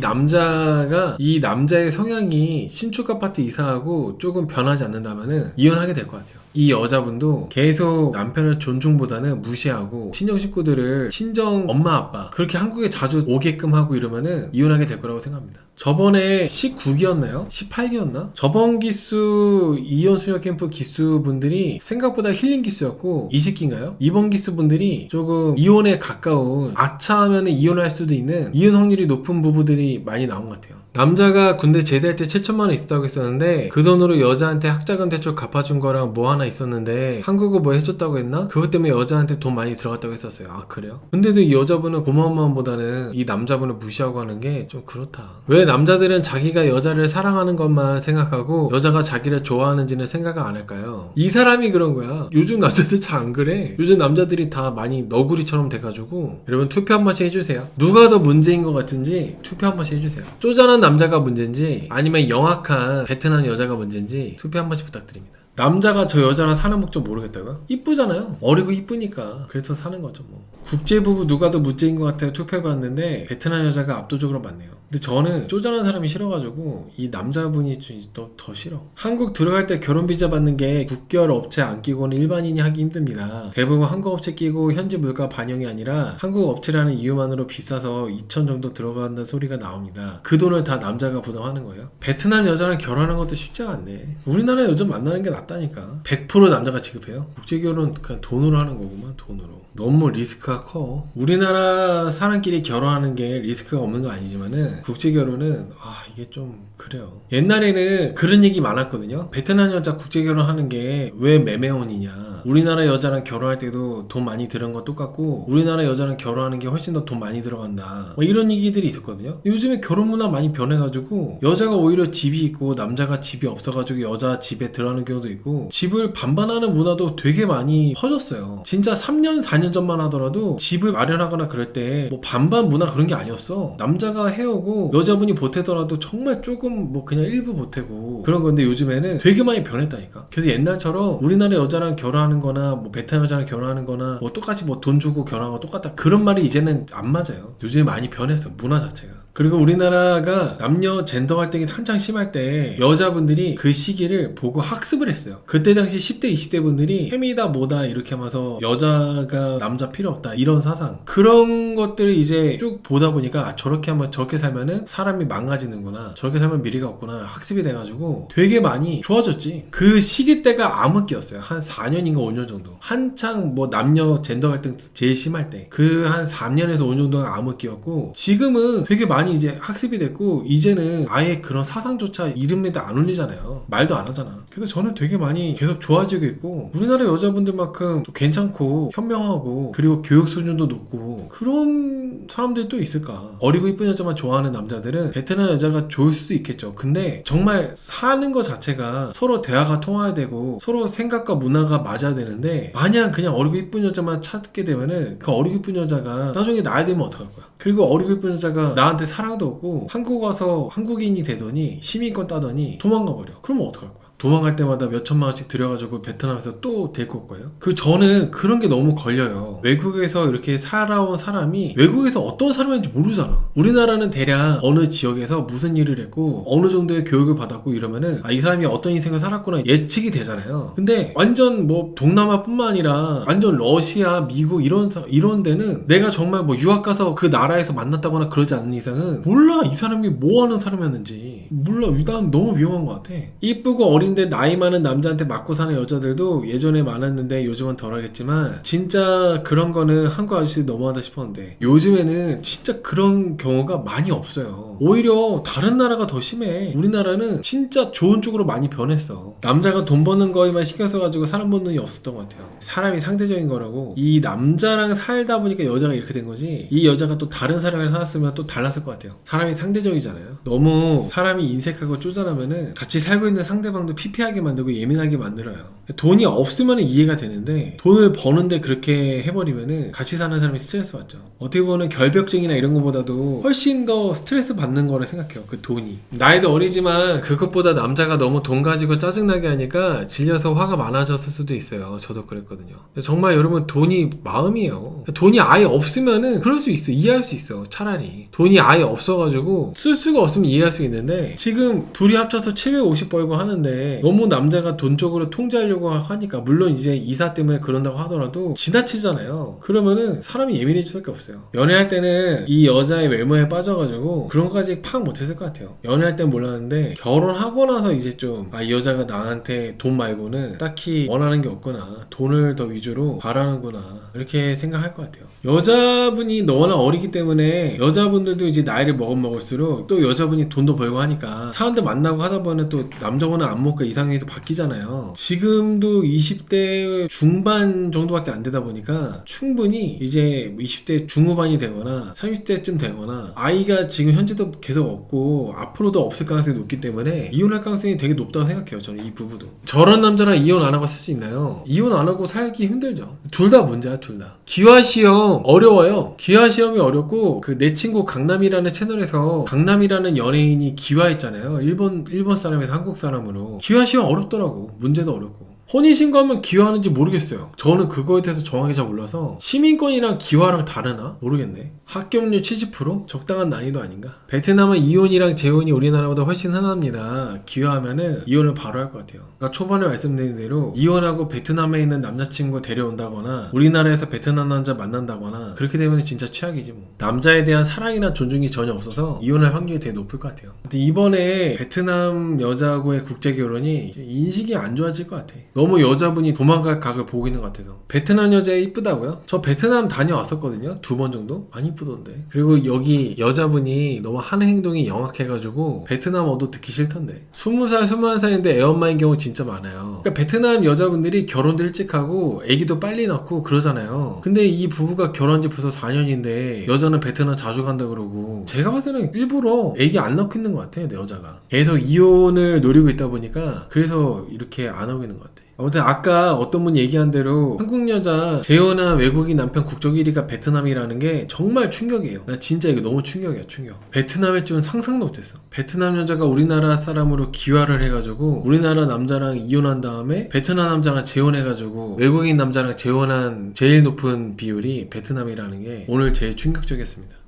남자의 성향이 신축 아파트 이사하고 조금 변하지 않는다면은 이혼하게 될 것 같아요. 이 여자분도 계속 남편을 존중보다는 무시하고 친정 식구들을 친정 엄마 아빠 그렇게 한국에 자주 오게끔 하고 이러면은 이혼하게 될 거라고 생각합니다. 저번에 19기였나요? 18기였나? 저번 기수 이혼 수녀 캠프 기수분들이 생각보다 힐링 기수였고 20기인가요? 이번 기수분들이 조금 이혼에 가까운 아차하면 이혼할 수도 있는 이혼 확률이 높은 부부들이 많이 나온 것 같아요. 남자가 군대 제대할 때 7천만원 있었다고 했었는데 그 돈으로 여자한테 학자금 대출 갚아준 거랑 뭐 하나 있었는데 한국어 뭐 해줬다고 했나? 그것 때문에 여자한테 돈 많이 들어갔다고 했었어요. 아 그래요? 근데도 이 여자분은 고마운 마음보다는 이 남자분을 무시하고 하는 게 좀 그렇다. 왜 남자들은 자기가 여자를 사랑하는 것만 생각하고 여자가 자기를 좋아하는지는 생각을 안 할까요? 이 사람이 그런 거야. 요즘 남자들 잘 안 그래. 요즘 남자들이 다 많이 너구리처럼 돼가지고 여러분 투표 한 번씩 해주세요. 누가 더 문제인 것 같은지 투표 한 번씩 해주세요. 쪼잔한 남자가 문제인지 아니면 영악한 베트남 여자가 문제인지 투표 한 번씩 부탁드립니다. 남자가 저 여자랑 사는 목적 모르겠다고요? 이쁘잖아요. 어리고 이쁘니까 그래서 사는 거죠 뭐. 국제부부 누가 더 문제인 것 같아요. 투표해봤는데 베트남 여자가 압도적으로 많네요. 근데 저는 쪼잔한 사람이 싫어가지고 이 남자분이 더 싫어. 한국 들어갈 때 결혼 비자 받는 게 국결 업체 안 끼고는 일반인이 하기 힘듭니다. 대부분 한국 업체 끼고 현지 물가 반영이 아니라 한국 업체라는 이유만으로 비싸서 2천 정도 들어간다는 소리가 나옵니다. 그 돈을 다 남자가 부담하는 거예요. 베트남 여자랑 결혼하는 것도 쉽지가 않네. 우리나라 여자 만나는 게 낫다니까. 100% 남자가 지급해요. 국제결혼 그냥 돈으로 하는 거구만. 돈으로. 너무 리스크가 커. 우리나라 사람끼리 결혼하는 게 리스크가 없는 거 아니지만은 국제결혼은 이게 좀 그래요. 옛날에는 그런 얘기 많았거든요. 베트남 여자 국제결혼 하는 게 왜 매매혼이냐. 우리나라 여자랑 결혼할 때도 돈 많이 들은 거 똑같고 우리나라 여자랑 결혼하는 게 훨씬 더 돈 많이 들어간다. 이런 얘기들이 있었거든요. 요즘에 결혼 문화 많이 변해가지고 여자가 오히려 집이 있고 남자가 집이 없어가지고 여자 집에 들어가는 경우도 있고 집을 반반하는 문화도 되게 많이 퍼졌어요. 진짜 3년 4년 전만 하더라도 집을 마련하거나 그럴 때 뭐 반반 문화 그런 게 아니었어. 남자가 해오고 여자분이 보태더라도 정말 조금 뭐 그냥 일부 보태고 그런 건데 요즘에는 되게 많이 변했다니까. 그래서 옛날처럼 우리나라 여자랑 결혼하는 거나 뭐 베트남 여자랑 결혼하는 거나 뭐 똑같이 뭐 돈 주고 결혼하는 거 똑같다 그런 말이 이제는 안 맞아요. 요즘에 많이 변했어. 문화 자체가. 그리고 우리나라가 남녀 젠더 갈등이 한창 심할 때 여자분들이 그 시기를 보고 학습을 했어요. 그때 당시 10대 20대 분들이 fem이다 뭐다 이렇게 하면서 여자가 남자 필요 없다 이런 사상 그런 것들을 이제 쭉 보다 보니까 저렇게 하면 저렇게 살면은 사람이 망가지는구나, 저렇게 살면 미래가 없구나 학습이 돼가지고 되게 많이 좋아졌지. 그 시기 때가 암흑기였어요. 한 4년인가 5년 정도 한창 뭐 남녀 젠더 갈등 제일 심할 때 그 한 3년에서 5년 정도가 암흑기였고 지금은 되게 많이 이제 학습이 됐고 이제는 아예 그런 사상조차 이름에다 안 올리잖아요. 말도 안 하잖아. 그래서 저는 되게 많이 계속 좋아지고 있고 우리나라 여자분들만큼 또 괜찮고 현명하고 그리고 교육 수준도 높고 그런 사람들이 또 있을까. 어리고 이쁜 여자만 좋아하는 남자들은 베트남 여자가 좋을 수도 있겠죠. 근데 정말 사는 것 자체가 서로 대화가 통해야 되고 서로 생각과 문화가 맞아야 되는데 마냥 그냥 어리고 이쁜 여자만 찾게 되면은 그 어리고 이쁜 여자가 나중에 나이 되면 어떡할 거야. 그리고 어리고 이쁜 여자가 나한테 사랑도 없고 한국 와서 한국인이 되더니 시민권 따더니 도망가 버려. 그러면 어떡할 거야. 도망갈 때마다 몇 천만 원씩 들여가지고 베트남에서 또 데리고 올 거예요. 저는 그런 게 너무 걸려요. 외국에서 이렇게 살아온 사람이 외국에서 어떤 사람인지 모르잖아. 우리나라는 대략 어느 지역에서 무슨 일을 했고 어느 정도의 교육을 받았고 이러면은 이 사람이 어떤 인생을 살았구나 예측이 되잖아요. 근데 완전 뭐 동남아뿐만 아니라 완전 러시아, 미국 이런 데는 내가 정말 뭐 유학 가서 그 나라에서 만났다거나 그러지 않는 이상은 몰라 이 사람이 뭐 하는 사람이었는지 몰라. 난 너무 위험한 것 같아. 이쁘고 어린 근데 나이 많은 남자한테 맞고 사는 여자들도 예전에 많았는데 요즘은 덜하겠지만 진짜 그런 거는 한국 아저씨 너무하다 싶었는데 요즘에는 진짜 그런 경우가 많이 없어요. 오히려 다른 나라가 더 심해. 우리나라는 진짜 좋은 쪽으로 많이 변했어. 남자가 돈 버는 거에만 신경 써가지고 사람 보는 눈이 없었던 것 같아요. 사람이 상대적인 거라고. 이 남자랑 살다 보니까 여자가 이렇게 된 거지 이 여자가 또 다른 사람을 살았으면 또 달랐을 것 같아요. 사람이 상대적이잖아요. 너무 사람이 인색하고 쪼잔하면은 같이 살고 있는 상대방도 피폐하게 만들고 예민하게 만들어요. 돈이 없으면 이해가 되는데 돈을 버는데 그렇게 해버리면은 같이 사는 사람이 스트레스 받죠. 어떻게 보면 결벽증이나 이런 것보다도 훨씬 더 스트레스 받는 거라 생각해요. 그 돈이. 나이도 어리지만 그것보다 남자가 너무 돈 가지고 짜증나게 하니까 질려서 화가 많아졌을 수도 있어요. 저도 그랬거든요. 정말 여러분 돈이 마음이에요. 돈이 아예 없으면은 그럴 수 있어. 이해할 수 있어. 차라리 돈이 아예 없어가지고 쓸 수가 없으면 이해할 수 있는데 지금 둘이 합쳐서 750 벌고 하는데 너무 남자가 돈 쪽으로 통제하려고 하니까 물론 이제 이사 때문에 그런다고 하더라도 지나치잖아요. 그러면은 사람이 예민해질 수밖에 없어요. 연애할 때는 이 여자의 외모에 빠져가지고 그런 거까지 파악 못했을 것 같아요. 연애할 땐 몰랐는데 결혼하고 나서 이제 좀 이 여자가 나한테 돈 말고는 딱히 원하는 게 없구나, 돈을 더 위주로 바라는구나 이렇게 생각할 것 같아요. 여자분이 너무나 어리기 때문에 여자분들도 이제 나이를 먹을수록 또 여자분이 돈도 벌고 하니까 사람들 만나고 하다 보면 또 남자분은 안목과 이상형이 바뀌잖아요. 지금도 20대 중반 정도밖에 안 되다 보니까 충분히 이제 20대 중후반이 되거나 30대쯤 되거나 아이가 지금 현재도 계속 없고 앞으로도 없을 가능성이 높기 때문에 이혼할 가능성이 되게 높다고 생각해요. 저는 이 부부도. 저런 남자랑 이혼 안 하고 살 수 있나요? 이혼 안 하고 살기 힘들죠. 둘 다 문제야. 둘 다. 기화시험 어려워요. 기화시험이 어렵고 그 내 친구 강남이라는 채널에서 강남이라는 연예인이 기화했잖아요. 일본 사람에서 한국 사람으로. 기화시험 어렵더라고. 문제도 어렵고. 혼인신고하면 기화하는지 모르겠어요. 저는 그거에 대해서 정확히 잘 몰라서 시민권이랑 기화랑 다르나? 모르겠네. 합격률 70%? 적당한 난이도 아닌가? 베트남은 이혼이랑 재혼이 우리나라보다 훨씬 흔합니다. 기화하면은 이혼을 바로 할 것 같아요. 그러니까 초반에 말씀드린 대로 이혼하고 베트남에 있는 남자친구 데려온다거나 우리나라에서 베트남 남자 만난다거나 그렇게 되면 진짜 최악이지 뭐. 남자에 대한 사랑이나 존중이 전혀 없어서 이혼할 확률이 되게 높을 것 같아요. 근데 이번에 베트남 여자하고의 국제결혼이 인식이 안 좋아질 것 같아. 너무 여자분이 도망갈 각을 보고 있는 것 같아서. 베트남 여자 이쁘다고요? 저 베트남 다녀왔었거든요. 2번 정도? 많이 이쁘던데. 그리고 여기 여자분이 너무 하는 행동이 영악해가지고 베트남어도 듣기 싫던데. 20살, 21살인데 애엄마인 경우 진짜 많아요. 그러니까 베트남 여자분들이 결혼도 일찍 하고 애기도 빨리 낳고 그러잖아요. 근데 이 부부가 결혼한 지 벌써 4년인데 여자는 베트남 자주 간다 그러고 제가 봤을 때는 일부러 애기 안 낳고 있는 것 같아. 내 여자가 계속 이혼을 노리고 있다 보니까 그래서 이렇게 안 하고 있는 것 같아. 아무튼 아까 어떤 분이 얘기한 대로 한국 여자 재혼한 외국인 남편 국적 1위가 베트남이라는 게 정말 충격이에요. 나 진짜 이거 너무 충격이야. 충격. 베트남의 줄은 상상도 못했어. 베트남 여자가 우리나라 사람으로 기화를 해가지고 우리나라 남자랑 이혼한 다음에 베트남 남자랑 재혼해가지고 외국인 남자랑 재혼한 제일 높은 비율이 베트남이라는 게 오늘 제일 충격적이었습니다.